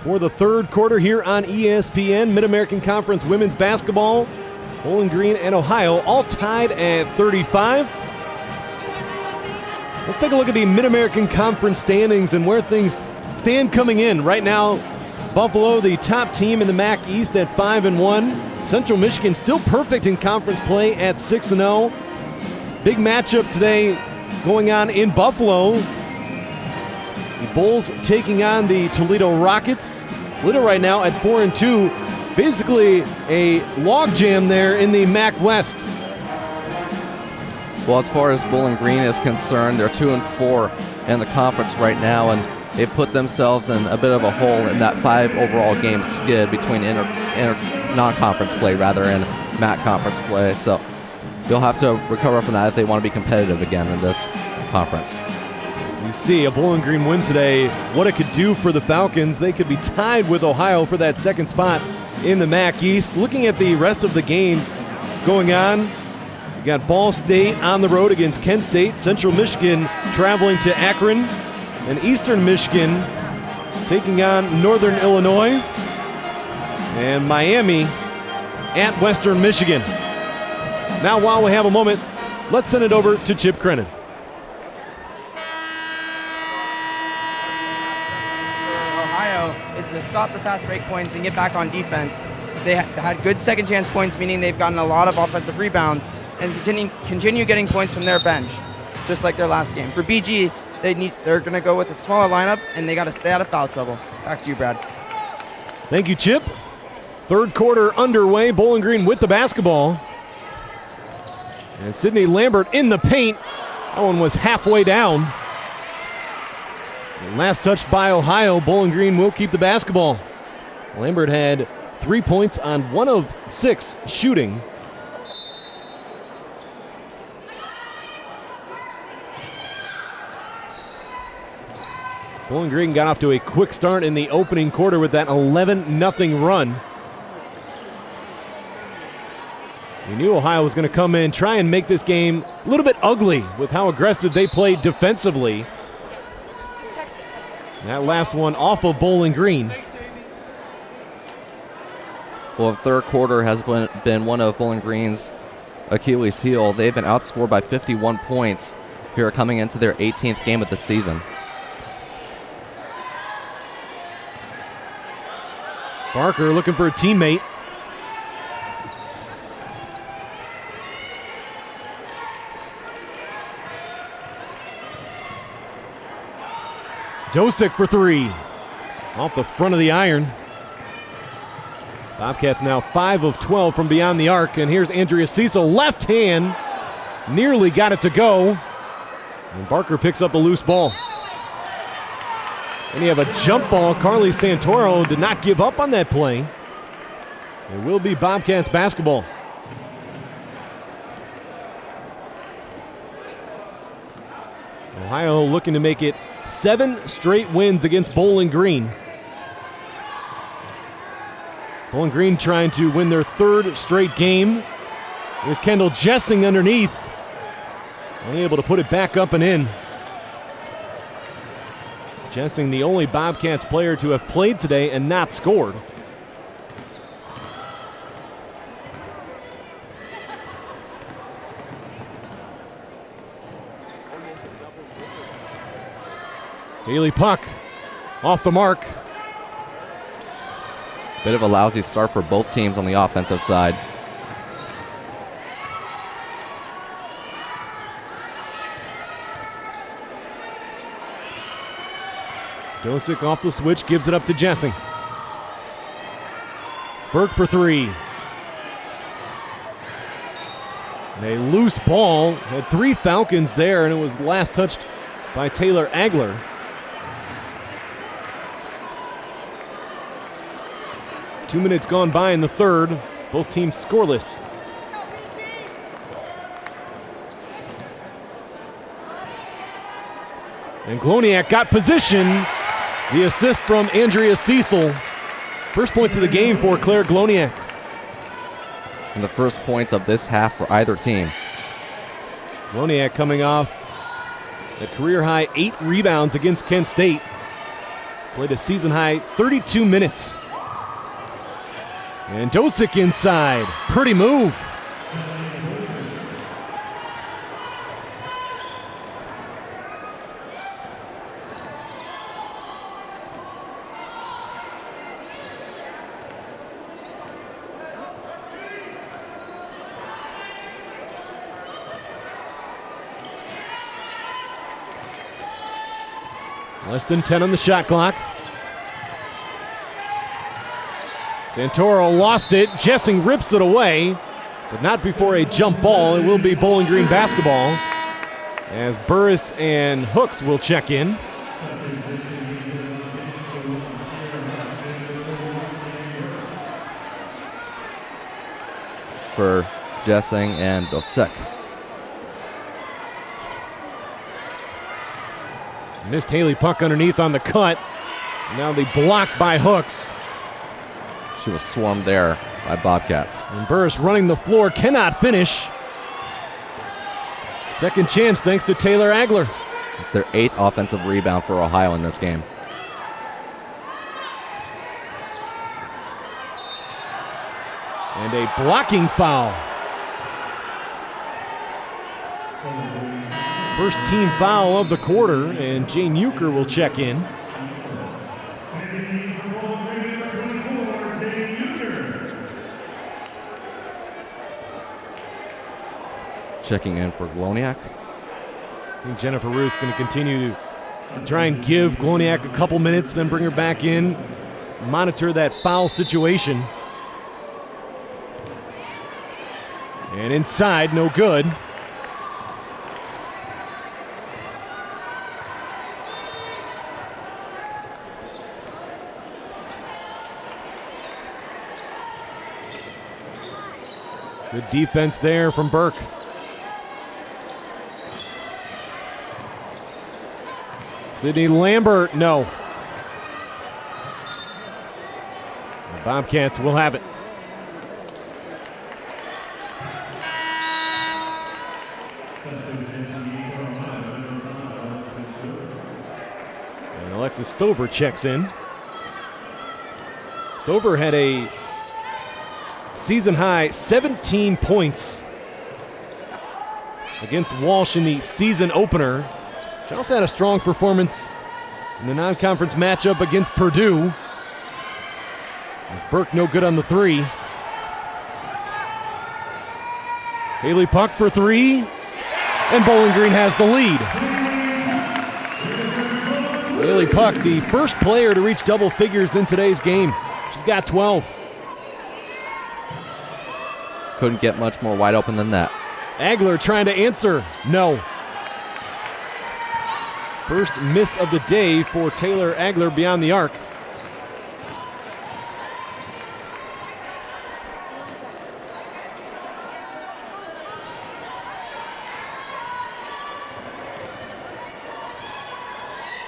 for the third quarter here on ESPN. Mid-American Conference women's basketball. Bowling Green and Ohio all tied at 35. Let's take a look at the Mid-American Conference standings and where things stand coming in. Right now, Buffalo, the top team in the MAC East at 5-1. Central Michigan still perfect in conference play at 6-0. Big matchup today going on in Buffalo. The Bulls taking on the Toledo Rockets. Toledo right now at 4-2. basically a logjam there in the MAC West. Well, as far as Bowling Green is concerned, they're 2-4 in the conference right now, and they've put themselves in a bit of a hole in that 5 overall game skid between non-conference play and MAC conference play. So they'll have to recover from that if they want to be competitive again in this conference. You see a Bowling Green win today, what it could do for the Falcons. They could be tied with Ohio for that second spot in the MAC East. Looking at the rest of the games going on, we got Ball State on the road against Kent State, Central Michigan traveling to Akron, and Eastern Michigan taking on Northern Illinois, and Miami at Western Michigan. Now, while we have a moment, let's send it over to Chip Crennan. Ohio is to stop the fast break points and get back on defense. They had good second chance points, meaning they've gotten a lot of offensive rebounds and continue getting points from their bench, just like their last game. For BG, they're going to go with a smaller lineup, and they got to stay out of foul trouble. Back to you, Brad. Thank you, Chip. Third quarter underway. Bowling Green with the basketball. And Sydney Lambert in the paint. That one was halfway down. And last touched by Ohio. Bowling Green will keep the basketball. Lambert had 3 points on 1 of 6 shooting. Bowling Green got off to a quick start in the opening quarter with that 11-0 run. We knew Ohio was going to come in, try and make this game a little bit ugly with how aggressive they played defensively. That last one off of Bowling Green. Well, the third quarter has been one of Bowling Green's Achilles heel. They've been outscored by 51 points here coming into their 18th game of the season. Barker looking for a teammate. Dosick for 3. Off the front of the iron. Bobcats now 5 of 12 from beyond the arc. And here's Andrea Cecil, left hand. Nearly got it to go. And Barker picks up the loose ball. And you have a jump ball. Carly Santoro did not give up on that play. It will be Bobcats basketball. Ohio looking to make it 7 straight wins against Bowling Green. Bowling Green trying to win their 3rd straight game. Here's Kendall Jessing underneath. Unable to put it back up and in. Jessing, the only Bobcats player to have played today and not scored. Haley Puck off the mark. Bit of a lousy start for both teams on the offensive side. Dosick off the switch, gives it up to Jessing. Burke for 3. A loose ball. Had 3 Falcons there, and it was last touched by Taylor Agler. Two minutes gone by in the third. Both teams scoreless. And Gloniak got position. The assist from Andrea Cecil. First points of the game for Claire Gloniak. And the first points of this half for either team. Gloniak coming off a career-high 8 rebounds against Kent State. Played a season-high 32 minutes. And Dosick inside. Pretty move. Less than 10 on the shot clock. Santoro lost it. Jessing rips it away, but not before a jump ball. It will be Bowling Green basketball as Burris and Hooks will check in. For Jessing and Dosek. Missed Haley Puck underneath on the cut. Now the block by Hooks. She was swarmed there by Bobcats. And Burris running the floor, cannot finish. Second chance thanks to Taylor Agler. It's their 8th offensive rebound for Ohio in this game. And a blocking foul. First team foul of the quarter, and Jane Euchre will check in. Checking in for Gloniak. I think Jennifer Roos going to continue to try and give Gloniak a couple minutes, then bring her back in, monitor that foul situation. And inside, no good. Good defense there from Burke. Sydney Lambert, no. The Bobcats will have it. And Alexis Stover checks in. Stover had a season-high 17 points against Walsh in the season opener. She also had a strong performance in the non-conference matchup against Purdue. As Burke no good on the three. Haley Puck for three, and Bowling Green has the lead. Haley Puck, the first player to reach double figures in today's game. She's got 12. Couldn't get much more wide open than that. Agler trying to answer, no. First miss of the day for Taylor Agler beyond the arc.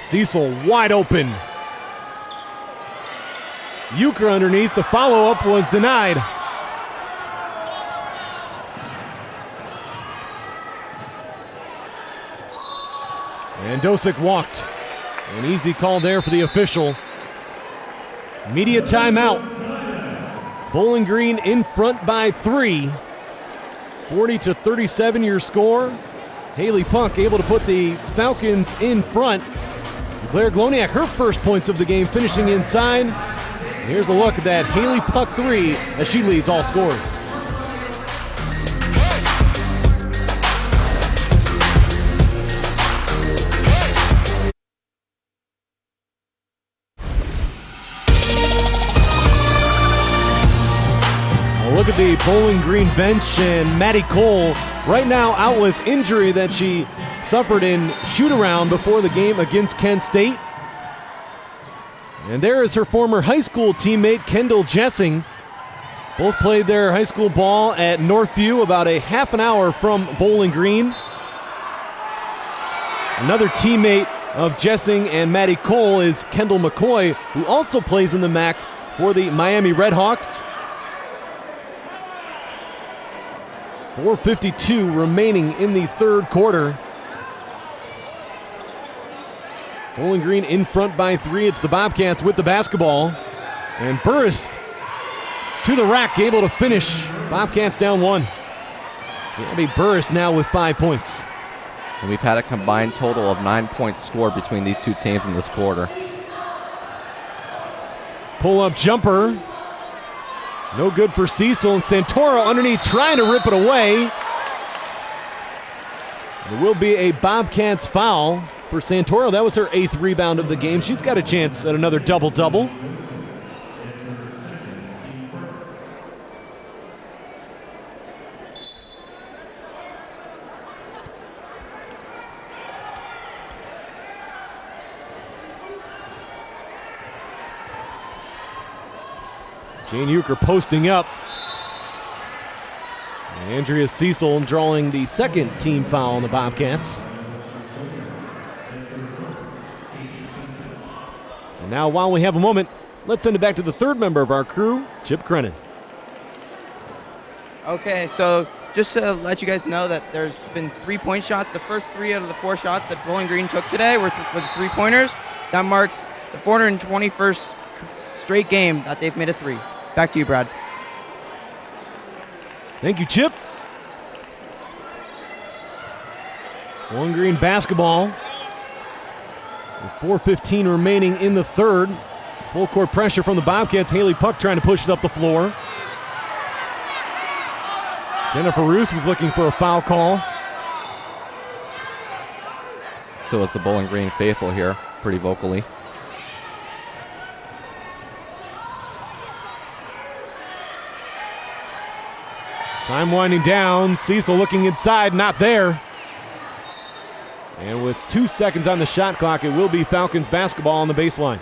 Cecil wide open. Euchre underneath, the follow-up was denied. And Dosick walked. An easy call there for the official. Media timeout. Bowling Green in front by 3. 40-37 your score. Haley Puck able to put the Falcons in front. Claire Gloniak, her first points of the game, finishing inside. Here's a look at that Haley Puck 3 as she leads all scores. Look at the Bowling Green bench, and Maddie Cole right now out with injury that she suffered in shoot-around before the game against Kent State. And there is her former high school teammate, Kendall Jessing. Both played their high school ball at Northview, about a half an hour from Bowling Green. Another teammate of Jessing and Maddie Cole is Kendall McCoy, who also plays in the MAC for the Miami Redhawks. 4:52 remaining in the third quarter. Bowling Green in front by 3. It's the Bobcats with the basketball. And Burris to the rack, able to finish. Bobcats down 1. Abby Burris now with 5 points. And we've had a combined total of 9 points scored between these two teams in this quarter. Pull-up jumper. No good for Cecil, and Santoro underneath trying to rip it away. There will be a Bobcats foul for Santoro. That was her 8th rebound of the game. She's got a chance at another double-double. Jane Euchre posting up. Andrea Cecil drawing the second team foul on the Bobcats. And now, while we have a moment, let's send it back to the third member of our crew, Chip Crennan. Okay, so just to let you guys know that there's been 3-point shots. The first 3 out of the 4 shots that Bowling Green took today was 3-pointers. That marks the 421st straight game that they've made a 3. Back to you, Brad. Thank you, Chip. Bowling Green basketball. With 4:15 remaining in the third. Full court pressure from the Bobcats. Haley Puck trying to push it up the floor. Jennifer Roos was looking for a foul call. So is the Bowling Green faithful here, pretty vocally. Time winding down. Cecil looking inside, not there. And with 2 seconds on the shot clock, it will be Falcons basketball on the baseline.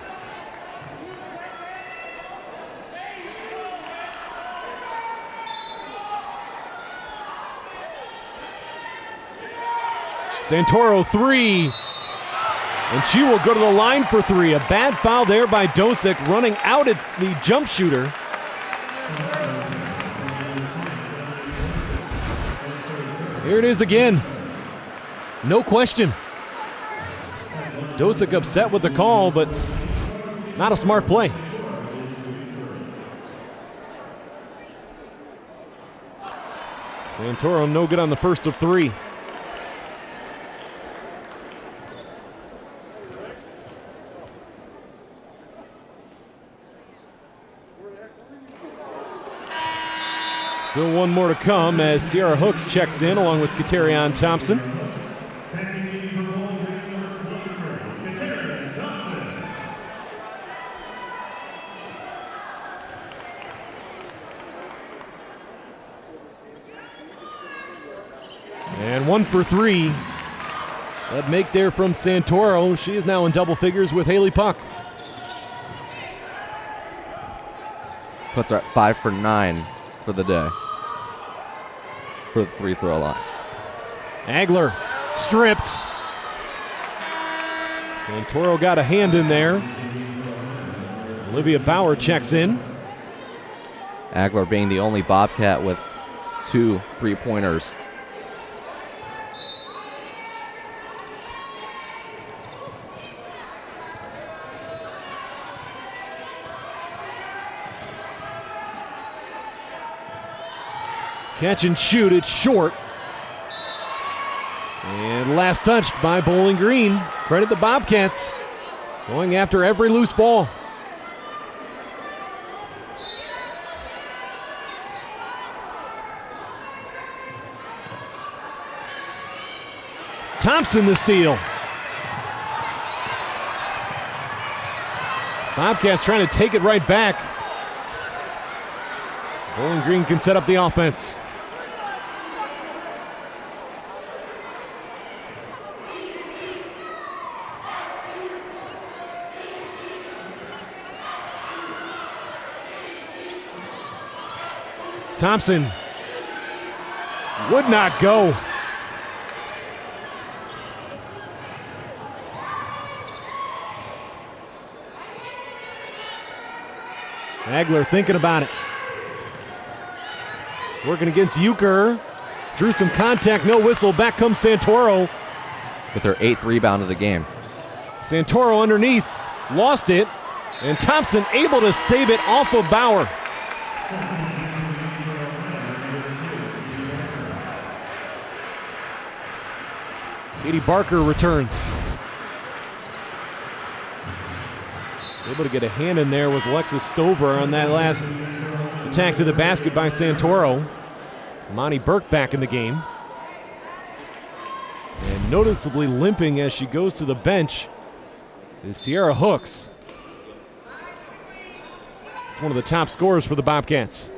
Santoro 3. And she will go to the line for 3. A bad foul there by Dosick, running out at the jump shooter. Here it is again. No question. Dosick upset with the call, but not a smart play. Santoro no good on the first of 3. Still one more to come as Sierra Hooks checks in along with Katerion Thompson. And 1 for 3. That make there from Santoro. She is now in double figures with Haley Puck. Puts her at 5 for 9 for the day. For the free throw line. Agler stripped. Santoro got a hand in there. Olivia Bauer checks in. Agler being the only Bobcat with 2 3-pointers. Catch and shoot, it's short. And last touched by Bowling Green. Credit the Bobcats. Going after every loose ball. Thompson the steal. Bobcats trying to take it right back. Bowling Green can set up the offense. Thompson would not go. Agler thinking about it. Working against Euchre. Drew some contact, no whistle. Back comes Santoro. With her 8th rebound of the game. Santoro underneath, lost it. And Thompson able to save it off of Bauer. Katie Barker returns. Able to get a hand in there was Alexis Stover on that last attack to the basket by Santoro. Monty Burke back in the game. And noticeably limping as she goes to the bench is Sierra Hooks. It's one of the top scorers for the Bobcats.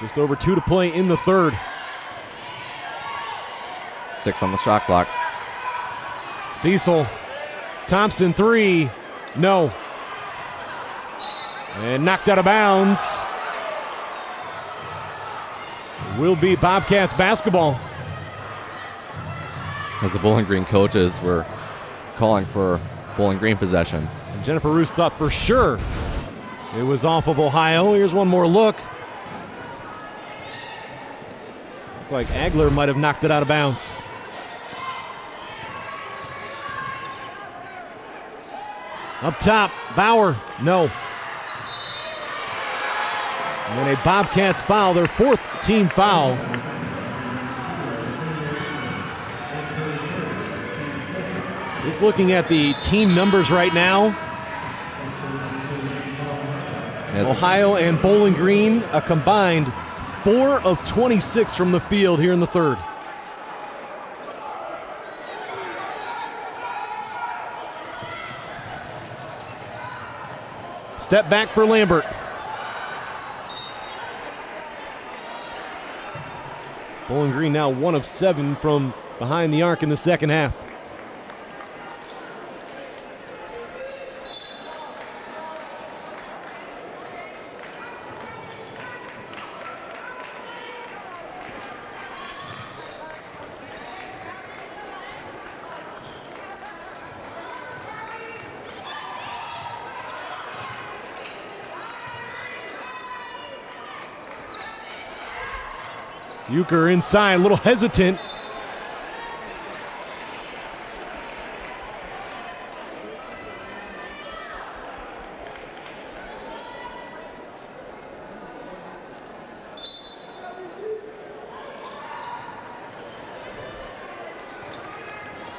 Just over 2 to play in the third. 6 on the shot clock. Cecil, Thompson, 3, no. And knocked out of bounds. Will be Bobcats basketball. As the Bowling Green coaches were calling for Bowling Green possession. And Jennifer Roos thought for sure it was off of Ohio. Here's one more look. Looked like Agler might have knocked it out of bounds. Up top, Bauer, no. And then a Bobcats foul, their 4th team foul. Just looking at the team numbers right now. Yes. Ohio and Bowling Green, a combined 4 of 26 from the field here in the 3rd. Step back for Lambert. Bowling Green now 1 of 7 from behind the arc in the second half. Euchre inside, a little hesitant.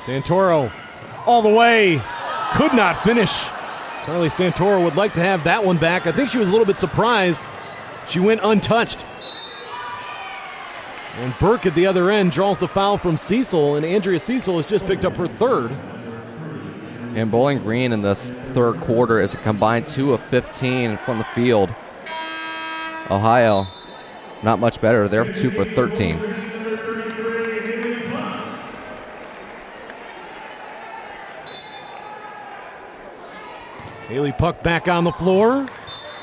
Santoro all the way, could not finish. Carly Santoro would like to have that one back. I think she was a little bit surprised. She went untouched. And Burke at the other end draws the foul from Cecil, and Andrea Cecil has just picked up her 3rd. And Bowling Green in this 3rd quarter is a combined 2 of 15 from the field. Ohio, not much better. They're 2 for 13. Haley Puck back on the floor,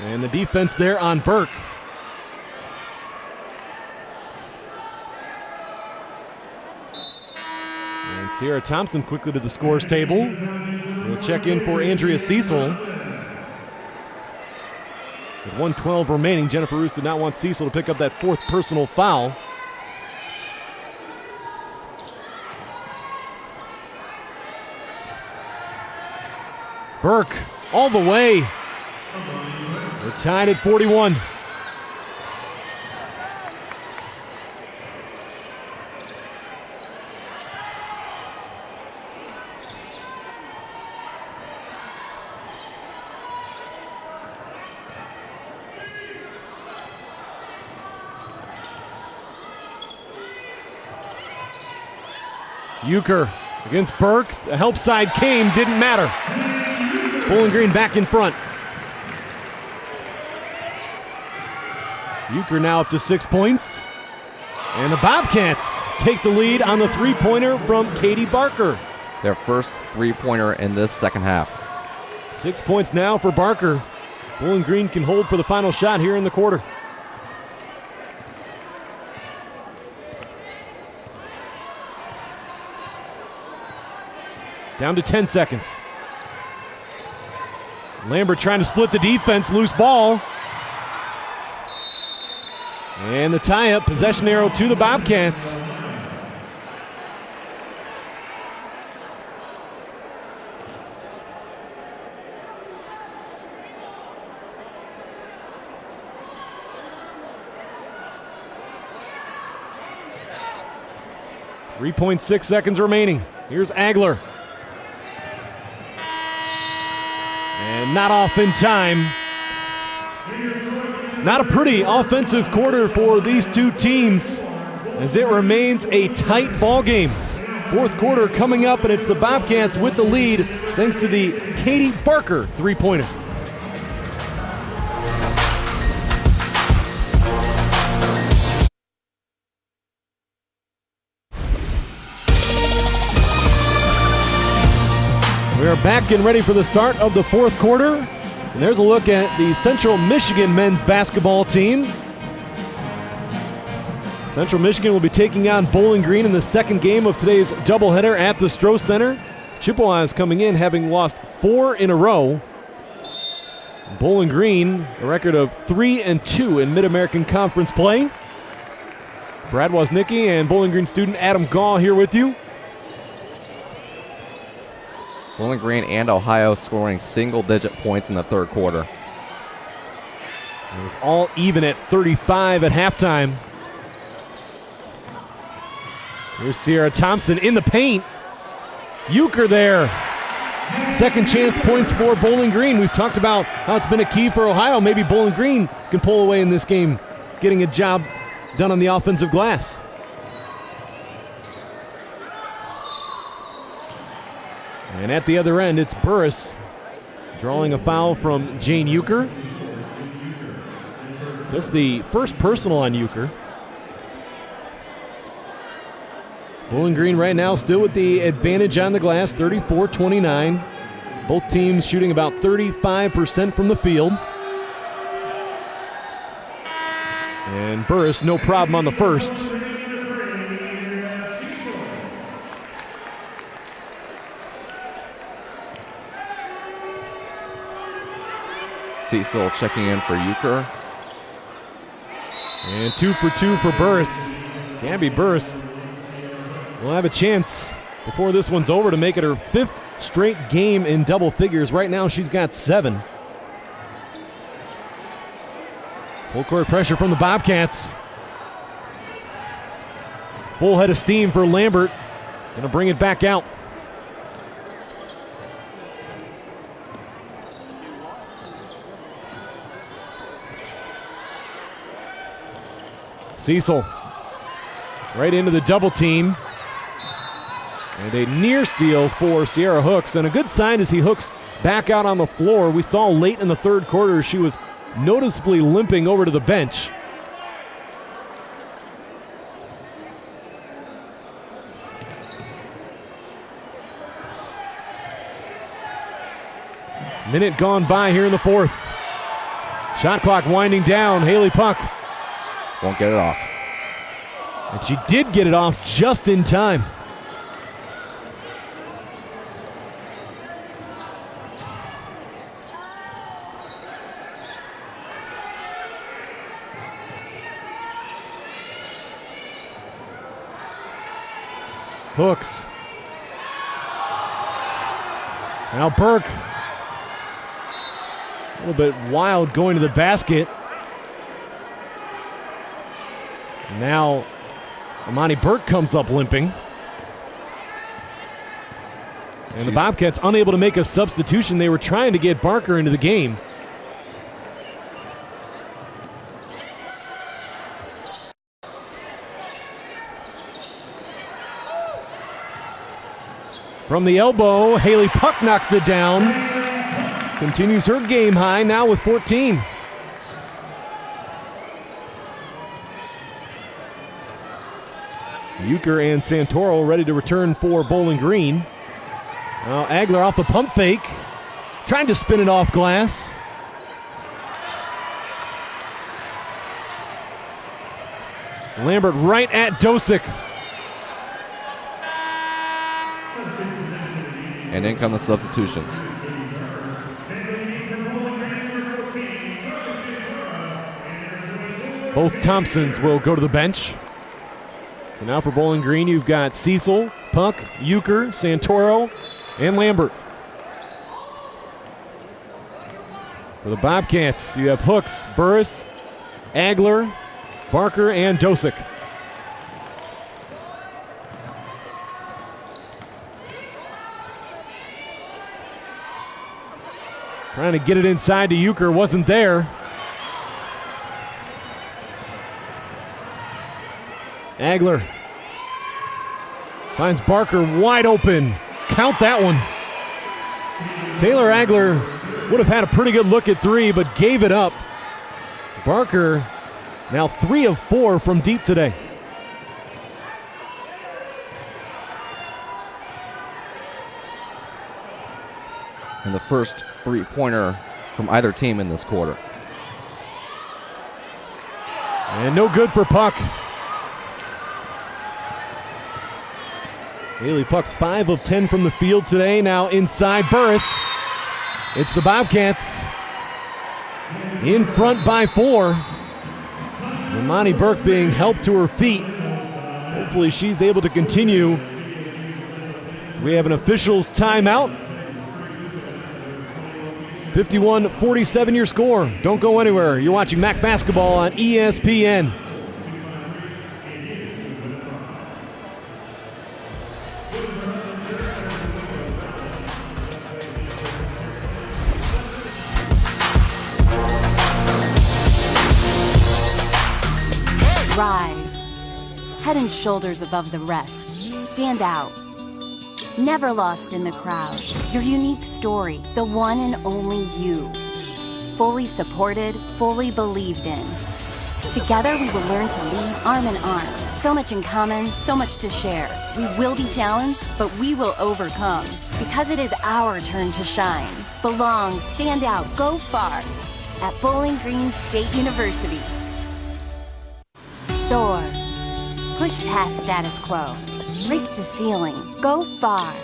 and the defense there on Burke. And Sierra Thompson quickly to the scores table. We'll check in for Andrea Cecil. With 1:12 remaining, Jennifer Roos did not want Cecil to pick up that 4th personal foul. Burke all the way. We're tied at 41. Euchre against Burke. The help side came, didn't matter. Bowling Green back in front. Euchre now up to 6 points. And the Bobcats take the lead on the 3-pointer from Katie Barker. Their first 3-pointer in this second half. 6 points now for Barker. Bowling Green can hold for the final shot here in the quarter. Down to 10 seconds. Lambert trying to split the defense, loose ball. And the tie-up, possession arrow to the Bobcats. .6 seconds remaining. Here's Agler. And not off in time. Not a pretty offensive quarter for these two teams as it remains a tight ball game. 4th quarter coming up, and it's the Bobcats with the lead thanks to the Katie Barker 3-pointer. Back and ready for the start of the fourth quarter. And there's a look at the Central Michigan men's basketball team. Central Michigan will be taking on Bowling Green in the second game of today's doubleheader at the Stroh Center. Chippewas coming in having lost 4 in a row. Bowling Green, a record of 3-2 in Mid-American Conference play. Brad Woznicki and Bowling Green student Adam Gaw here with you. Bowling Green and Ohio scoring single-digit points in the third quarter. It was all even at 35 at halftime. Here's Sierra Thompson in the paint. Euchre there. Second chance points for Bowling Green. We've talked about how it's been a key for Ohio. Maybe Bowling Green can pull away in this game, getting a job done on the offensive glass. And at the other end, it's Burris drawing a foul from Jane Euchre. Just the first personal on Euchre. Bowling Green right now still with the advantage on the glass, 34-29. Both teams shooting about 35% from the field. And Burris, no problem on the first. Cecil checking in for Euchre. And 2 for 2 for Burris. Can be Burris. We'll have a chance before this one's over to make it her 5th straight game in double figures. Right now she's got 7. Full court pressure from the Bobcats. Full head of steam for Lambert. Gonna bring it back out. Cecil right into the double team. And a near steal for Sierra Hooks. And a good sign as he hooks back out on the floor. We saw late in the third quarter she was noticeably limping over to the bench. Minute gone by here in the fourth. Shot clock winding down. Haley Puck won't get it off. And she did get it off just in time. Hooks. Now Burke. A little bit wild going to the basket. And now Amani Burke comes up limping. And the Bobcats unable to make a substitution. They were trying to get Barker into the game. From the elbow, Haley Puck knocks it down. Continues her game high now with 14. Euchre and Santoro ready to return for Bowling Green. Now Agler off the pump fake, trying to spin it off glass. Lambert right at Dosick. And in come the substitutions. Both Thompsons will go to the bench. So now for Bowling Green, you've got Cecil, Puck, Euchre, Santoro, and Lambert. For the Bobcats, you have Hooks, Burris, Agler, Barker, and Dosick. Trying to get it inside to Euchre, wasn't there. Agler finds Barker wide open. Count that one. Taylor Agler would have had a pretty good look at 3, but gave it up. Barker now 3 of 4 from deep today. and the first three-pointer from either team in this quarter. And no good for Puck. Haley Puck 5 of 10 from the field today. Now inside Burris. It's the Bobcats in front by 4. Imani Burke being helped to her feet. Hopefully she's able to continue. So we have an officials timeout. 51-47 your score. Don't go anywhere. You're watching MAC basketball on ESPN. Rise. Head and shoulders above the rest. Stand out. Never lost in the crowd. Your unique story, the one and only you. Fully supported, fully believed in. Together we will learn to lead arm in arm. So much in common, so much to share. We will be challenged, but we will overcome. Because it is our turn to shine. Belong, stand out, go far. At Bowling Green State University. Soar. Push past status quo. Break the ceiling. Go far.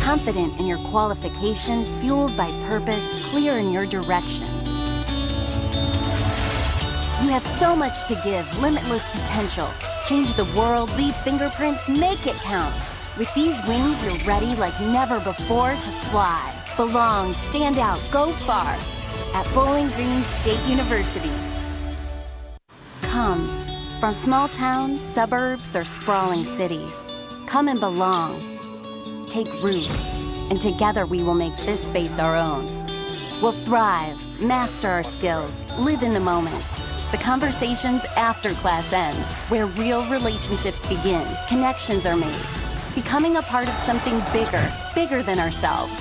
Confident in your qualification, fueled by purpose, clear in your direction. You have so much to give, limitless potential. Change the world, leave fingerprints, make it count. With these wings, you're ready like never before to fly. Belong, stand out, go far. At Bowling Green State University. Come. From small towns, suburbs, or sprawling cities, come and belong. Take root, and together we will make this space our own. We'll thrive, master our skills, live in the moment. The conversations after class ends, where real relationships begin, connections are made. Becoming a part of something bigger than ourselves.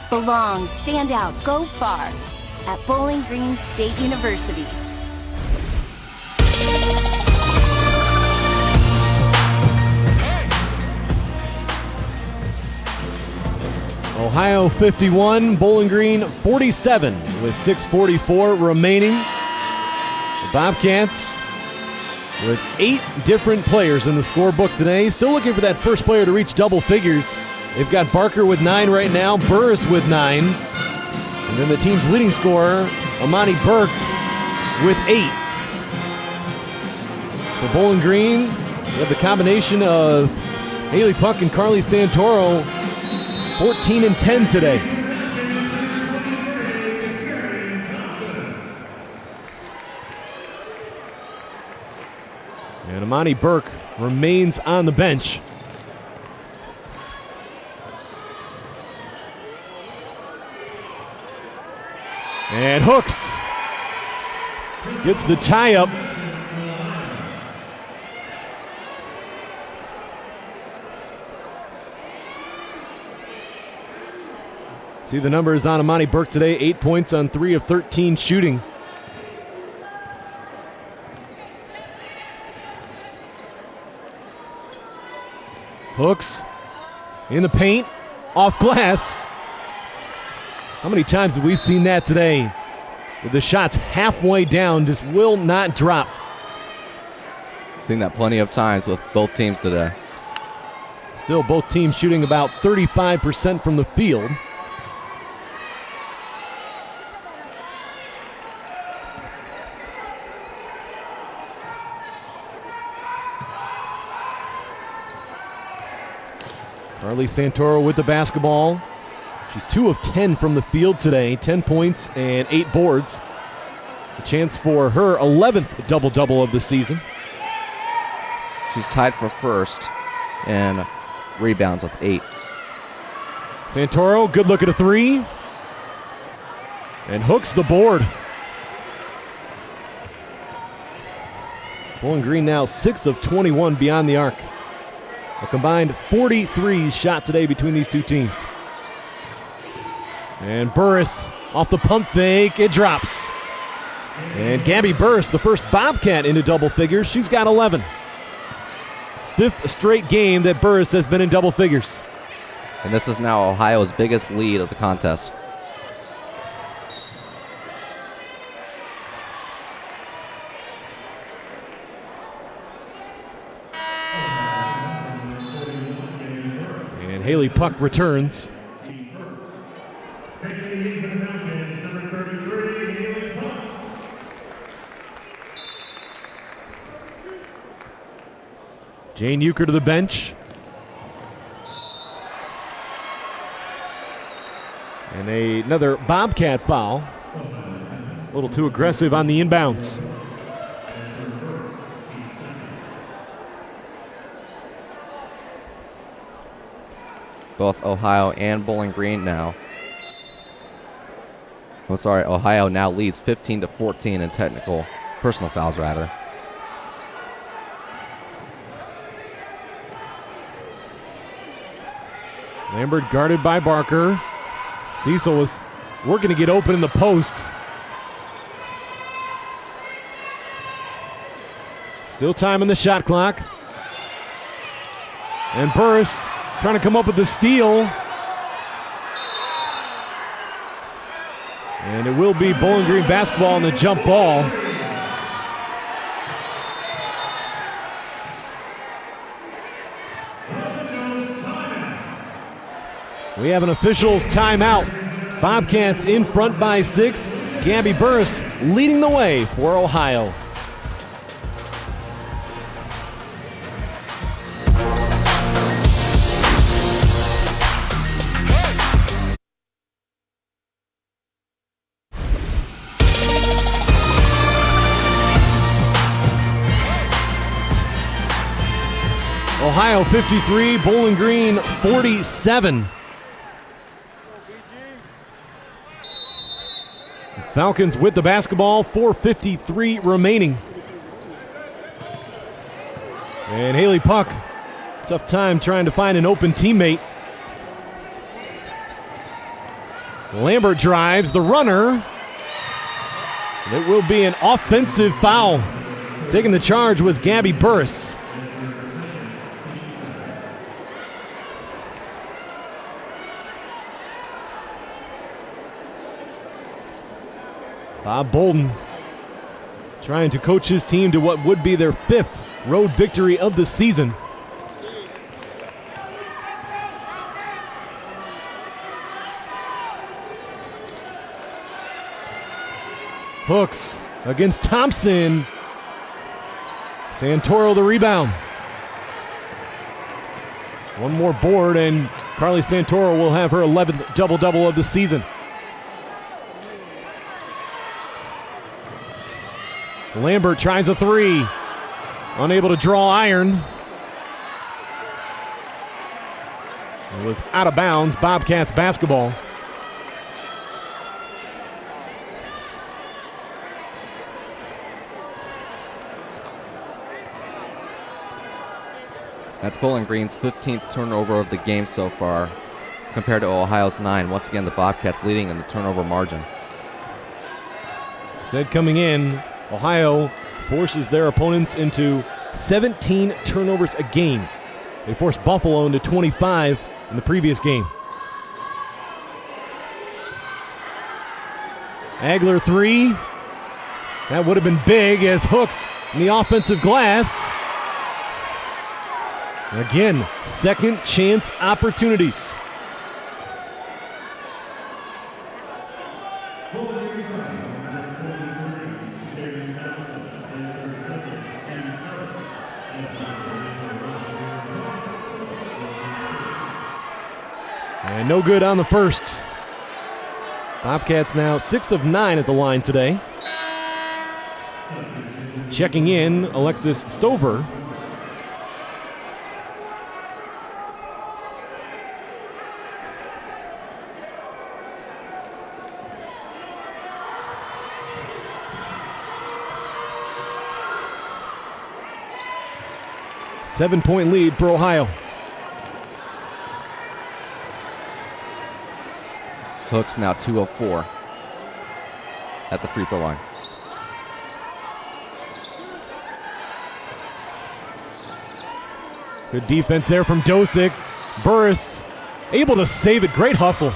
Belong, stand out, go far. At Bowling Green State University. Ohio 51, Bowling Green 47 with 6:44 remaining. The Bobcats with 8 different players in the scorebook today. Still looking for that first player to reach double figures. They've got Barker with 9 right now, Burris with 9. And then the team's leading scorer, Imani Burke, with 8. For Bowling Green, we have the combination of Haley Puck and Carly Santoro, 14 and 10 today. And Imani Burke remains on the bench. And Hooks gets the tie up. See the numbers on Imani Burke today, 8 points on 3 of 13 shooting. Hooks in the paint, off glass. How many times have we seen that today? With the shots halfway down, just will not drop. Seen that plenty of times with both teams today. Still both teams shooting about 35% from the field. Carly Santoro with the basketball. She's 2 of 10 from the field today, 10 points and 8 boards. A chance for her 11th double-double of the season. She's tied for first in rebounds with 8. Santoro, good look at a 3. And hooks the board. Bowling Green now 6 of 21 beyond the arc. A combined 43 shot today between these two teams. And Burris off the pump fake, it drops. And Gabby Burris, the first Bobcat into double figures, she's got 11. 5th straight game that Burris has been in double figures. And this is now Ohio's biggest lead of the contest. And Haley Puck returns. Jane Euchre to the bench. And another Bobcat foul. A little too aggressive on the inbounds. Both Ohio and Bowling Green now. I'm sorry, Ohio now leads 15-14 in technical personal fouls, rather. Lambert guarded by Barker. Cecil was working to get open in the post. Still time on the shot clock. And Burris trying to come up with the steal. And it will be Bowling Green basketball on the jump ball. We have an official's timeout. Bobcats in front by 6. Gabby Burris leading the way for Ohio. Ohio 53, Bowling Green 47. Falcons with the basketball, 4:53 remaining. And Haley Puck, tough time trying to find an open teammate. Lambert drives the runner. It will be an offensive foul. Taking the charge was Gabby Burris. Bob Bolden trying to coach his team to what would be their 5th road victory of the season. Hooks against Thompson. Santoro the rebound. One more board and Carly Santoro will have her 11th double-double of the season. Lambert tries a 3. Unable to draw iron. It was out of bounds. Bobcats basketball. That's Bowling Green's 15th turnover of the game so far, compared to Ohio's 9. Once again, the Bobcats leading in the turnover margin. Said coming in, Ohio forces their opponents into 17 turnovers a game. They forced Buffalo into 25 in the previous game. Agler 3. That would have been big as Hooks in the offensive glass. Again, second chance opportunities. And no good on the first. Bobcats now 6 of 9 at the line today. Checking in, Alexis Stover. Seven-point lead for Ohio. Hooks now 2 of 4 at the free throw line. Good defense there from Dosick. Burris able to save it. Great hustle.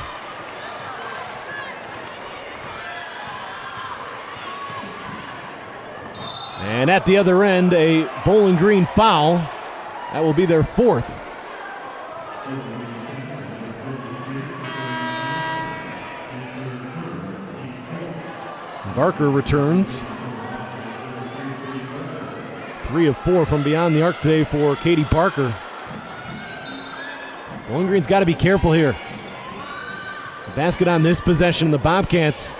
And at the other end, a Bowling Green foul. That will be their fourth. Barker returns. 3 of 4 from beyond the arc today for Katie Barker. Bowling Green's got to be careful here. The basket on this possession, the Bobcats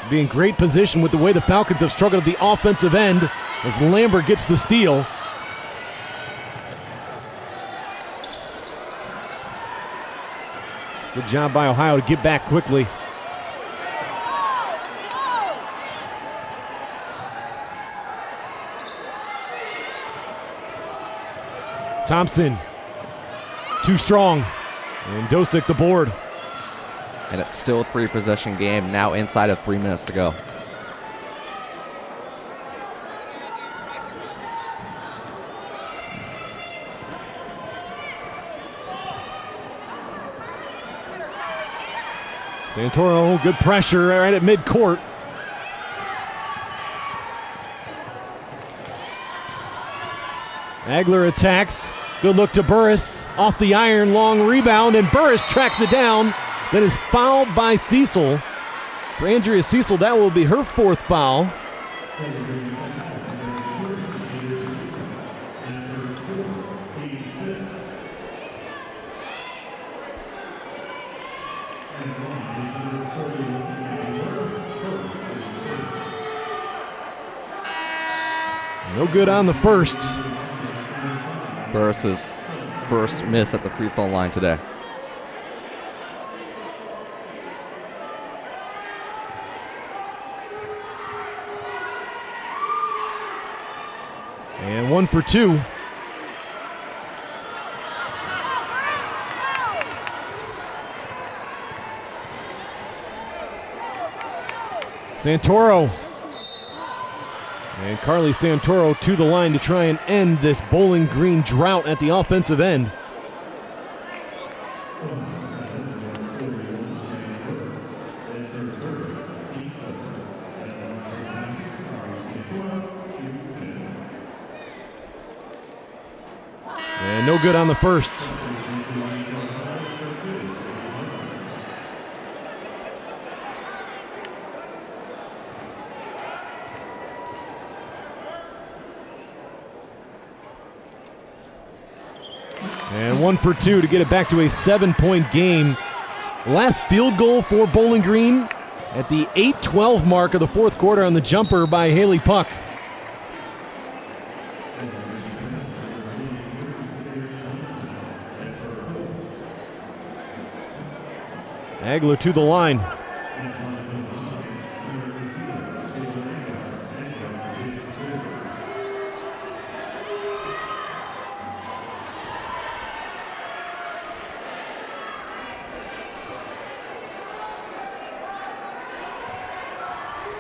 be in great position with the way the Falcons have struggled at the offensive end as Lambert gets the steal. Good job by Ohio to get back quickly. Thompson, too strong, and Dosick the board. And it's still a 3-possession game, now inside of 3 minutes to go. Santoro, good pressure right at midcourt. Agler attacks. Good look to Burris. Off the iron, long rebound, and Burris tracks it down. Then is fouled by Cecil. For Andrea Cecil, that will be her 4th foul. No good on the first. Burris's first miss at the free throw line today. And 1 for 2. Santoro. And Carly Santoro to the line to try and end this Bowling Green drought at the offensive end. And no good on the first. And 1 for 2 to get it back to a 7-point game. Last field goal for Bowling Green at the 8:12 mark of the 4th quarter on the jumper by Haley Puck. Agler to the line.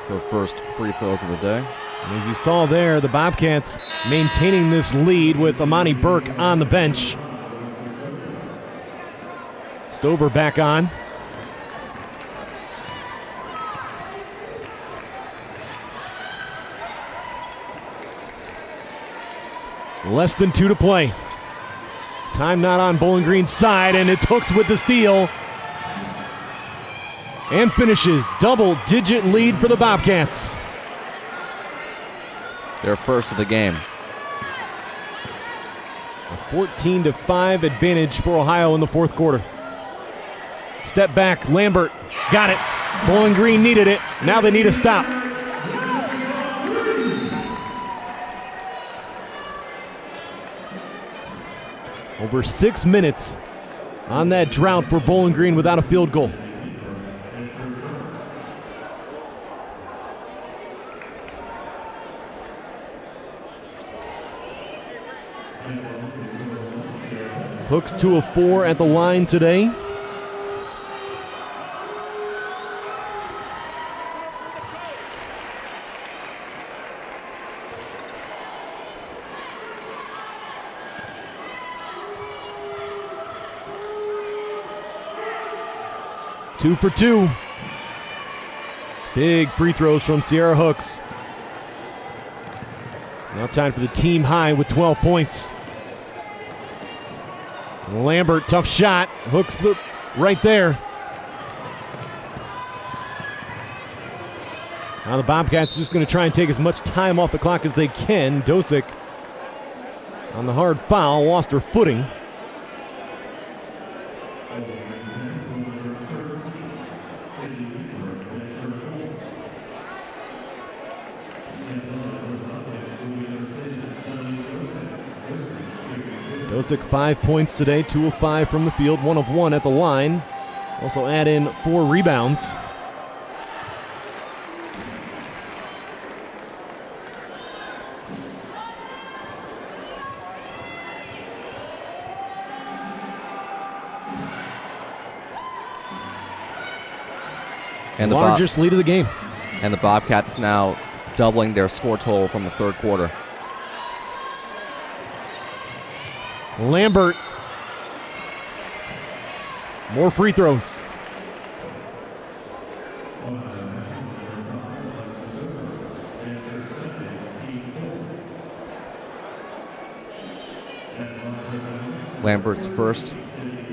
Her first free throws of the day. And as you saw there, the Bobcats maintaining this lead with Amani Burke on the bench. Stover back on. Less than 2 to play. Time not on Bowling Green's side, and it's Hooks with the steal. And finishes. Double-digit lead for the Bobcats. Their first of the game. A 14-5 advantage for Ohio in the 4th quarter. Step back, Lambert. Got it. Bowling Green needed it. Now they need a stop. Over 6 minutes on that drought for Bowling Green without a field goal. Hooks 2 of 4 at the line today. 2 for 2. Big free throws from Sierra Hooks. Now time for the team high with 12 points. Lambert, tough shot. Hooks right there. Now the Bobcats just going to try and take as much time off the clock as they can. Dosick on the hard foul, lost her footing. Dosick 5 points today, 2 of 5 from the field, 1 of 1 at the line. Also add in 4 rebounds. And the largest lead of the game. And the Bobcats now doubling their score total from the third quarter. Lambert. More free throws. Lambert's first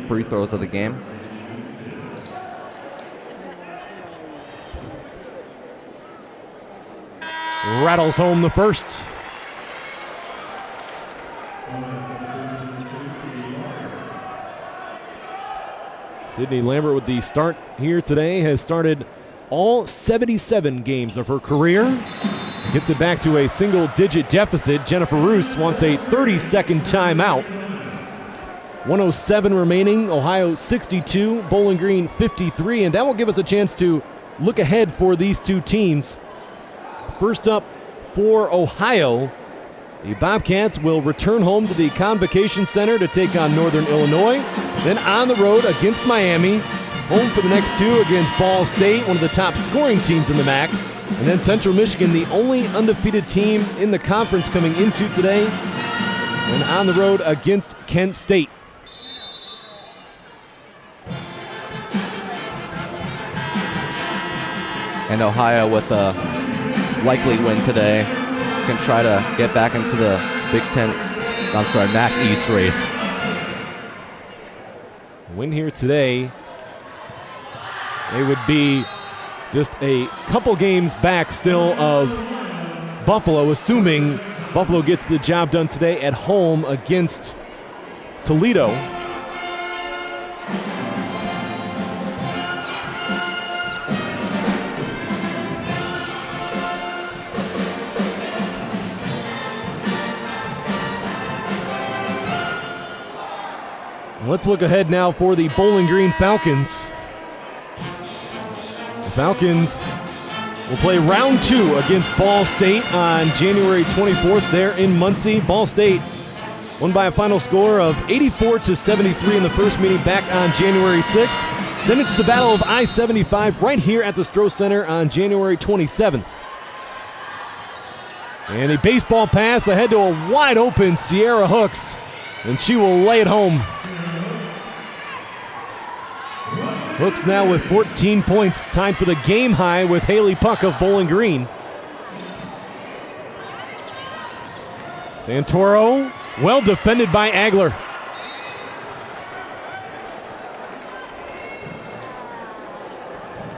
free throws of the game. Rattles home the first. Sydney Lambert with the start here today has started all 77 games of her career. Gets it back to a single-digit deficit. Jennifer Roos wants a 30-second timeout. 107 remaining, Ohio 62, Bowling Green 53, and that will give us a chance to look ahead for these two teams. First up for Ohio, the Bobcats will return home to the Convocation Center to take on Northern Illinois. Then on the road against Miami. Home for the next two against Ball State, one of the top scoring teams in the MAC. And then Central Michigan, the only undefeated team in the conference coming into today. And on the road against Kent State. And Ohio with a likely win today can try to get back into the MAC East race. Win here today, they would be just a couple games back still of Buffalo, assuming Buffalo gets the job done today at home against Toledo. Let's look ahead now for the Bowling Green Falcons. The Falcons will play round 2 against Ball State on January 24th there in Muncie. Ball State won by a final score of 84-73 in the first meeting back on January 6th. Then it's the Battle of I-75 right here at the Stroh Center on January 27th. And a baseball pass ahead to a wide open Sierra Hooks, and she will lay it home. Hooks now with 14 points, tied for the game high with Haley Puck of Bowling Green. Santoro, well defended by Agler.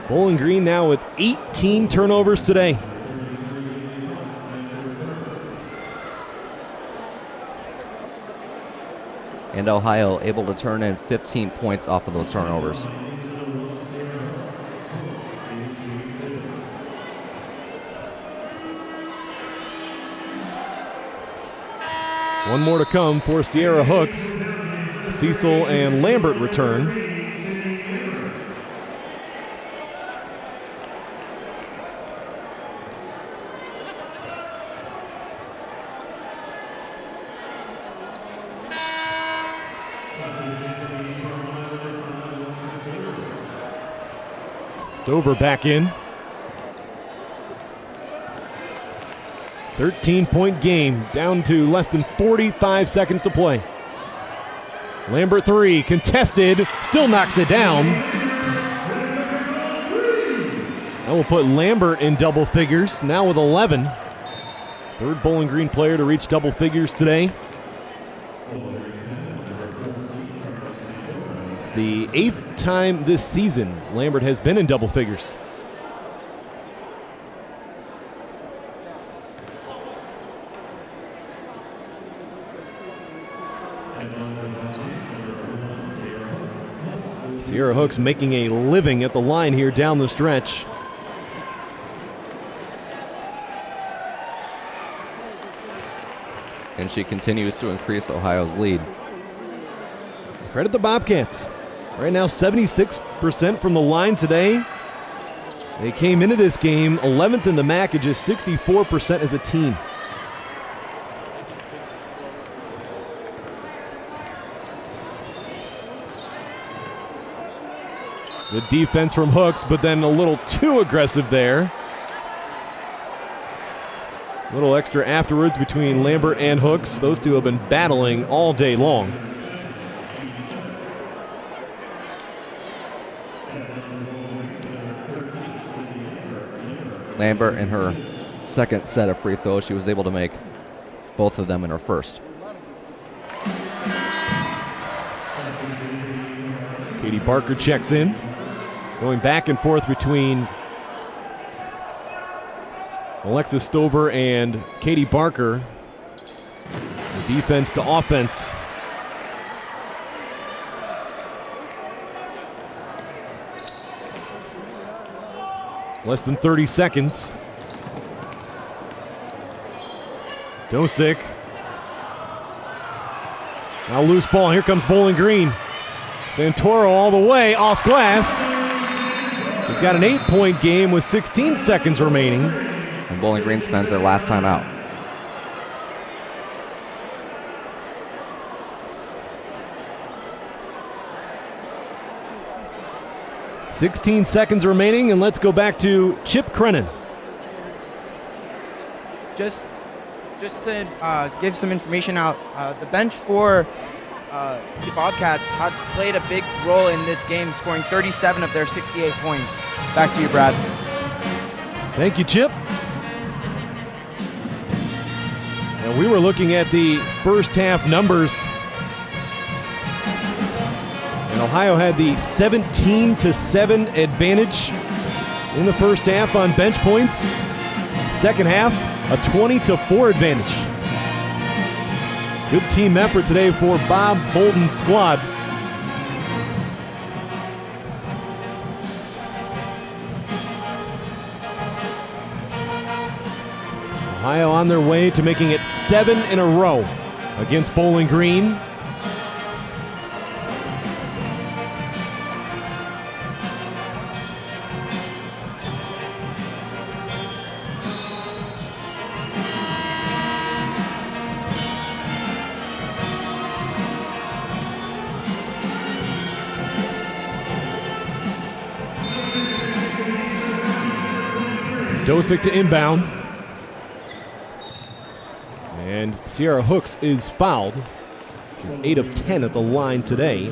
Bowling Green now with 18 turnovers today. And Ohio able to turn in 15 points off of those turnovers. One more to come for Sierra Hooks. Cecil and Lambert return. Stover back in. 13-point game, down to less than 45 seconds to play. Lambert three, contested, still knocks it down. That will put Lambert in double figures, now with 11. Third Bowling Green player to reach double figures today. It's the 8th time this season Lambert has been in double figures. Sierra Hooks making a living at the line here down the stretch. And she continues to increase Ohio's lead. Credit the Bobcats. Right now 76% from the line today. They came into this game 11th in the MAC at just 64% as a team. Good defense from Hooks, but then a little too aggressive there. A little extra afterwards between Lambert and Hooks. Those two have been battling all day long. Lambert in her second set of free throws, she was able to make both of them in her first. Katie Barker checks in. Going back and forth between Alexis Stover and Katie Barker. Defense to offense. Less than 30 seconds. Dosick. Now loose ball. Here comes Bowling Green. Santoro all the way off glass. We've got an 8-point game with 16 seconds remaining. And Bowling Green spends their last time out. "16 seconds remaining, and let's go back to Chip Crennan. Just to give some information out, the bench for the Bobcats has played a big role in this game, scoring 37 of their 68 points. Back to you, Brad. Thank you, Chip. And we were looking at the first half numbers. And Ohio had the 17-7 advantage in the first half on bench points. Second half, a 20-4 advantage. Good team effort today for Bob Bolden's squad. Ohio on their way to making it 7 in a row against Bowling Green. Dosick to inbound. And Sierra Hooks is fouled. She's 8 of 10 at the line today.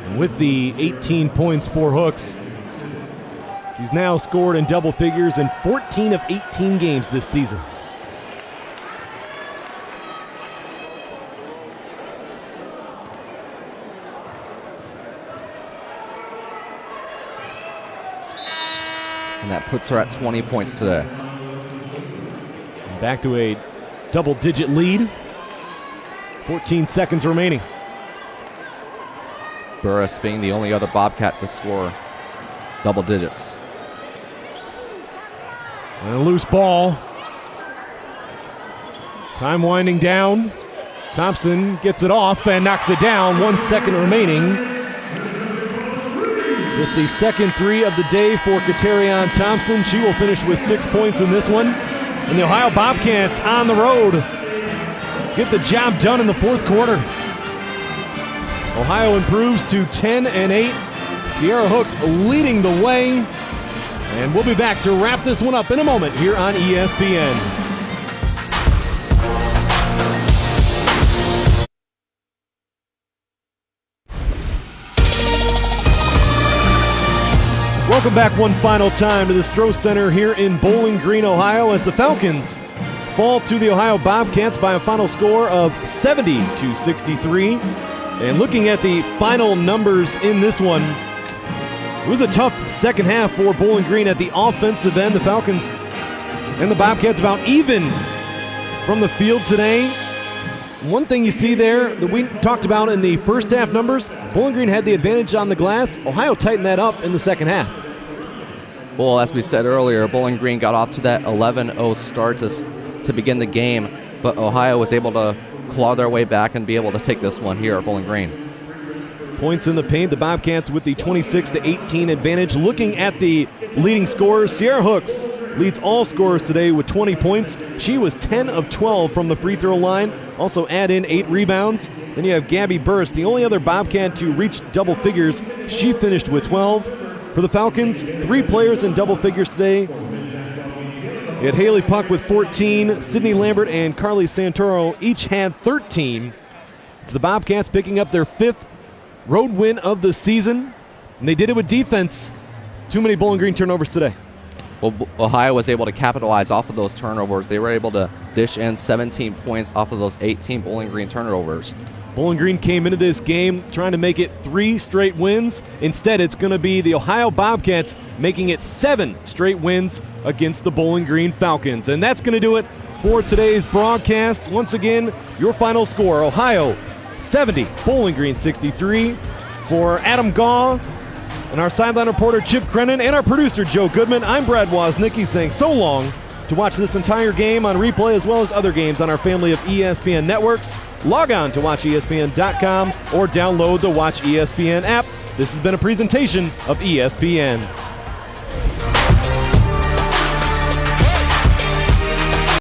And with the 18 points for Hooks, she's now scored in double figures in 14 of 18 games this season. And that puts her at 20 points today. Back to a double-digit lead. 14 seconds remaining. Burris being the only other Bobcat to score double digits. And a loose ball. Time winding down. Thompson gets it off and knocks it down. 1 second remaining. Just the second three of the day for Katerion Thompson. She will finish with 6 points in this one. And the Ohio Bobcats on the road get the job done in the fourth quarter. Ohio improves to 10-8. Sierra Hooks leading the way. And we'll be back to wrap this one up in a moment here on ESPN. Welcome back one final time to the Stroh Center here in Bowling Green, Ohio, as the Falcons fall to the Ohio Bobcats by a final score of 70-63. And looking at the final numbers in this one, it was a tough second half for Bowling Green at the offensive end. The Falcons and the Bobcats about even from the field today. One thing you see there that we talked about in the first half numbers, Bowling Green had the advantage on the glass. Ohio tightened that up in the second half. Well, as we said earlier, Bowling Green got off to that 11-0 start to begin the game, but Ohio was able to claw their way back and be able to take this one here at Bowling Green. Points in the paint, the Bobcats with the 26-18 advantage. Looking at the leading scorers, Sierra Hooks leads all scorers today with 20 points. She was 10 of 12 from the free throw line. Also add in 8 rebounds. Then you have Gabby Burris, the only other Bobcat to reach double figures. She finished with 12. For the Falcons, 3 players in double figures today. You had Haley Puck with 14. Sydney Lambert and Carly Santoro each had 13. It's the Bobcats picking up their 5th road win of the season, and they did it with defense. Too many Bowling Green turnovers today. Well, Ohio was able to capitalize off of those turnovers. They were able to dish in 17 points off of those 18 Bowling Green turnovers. Bowling Green came into this game trying to make it 3 straight wins. Instead, it's going to be the Ohio Bobcats making it 7 straight wins against the Bowling Green Falcons. And that's going to do it for today's broadcast. Once again, your final score, Ohio 70, Bowling Green 63. For Adam Gaw and our sideline reporter Chip Crennan and our producer Joe Goodman, I'm Brad Woznicki saying so long. To watch this entire game on replay as well as other games on our family of ESPN networks, log on to watchespn.com or download the Watch ESPN app. This has been a presentation of ESPN.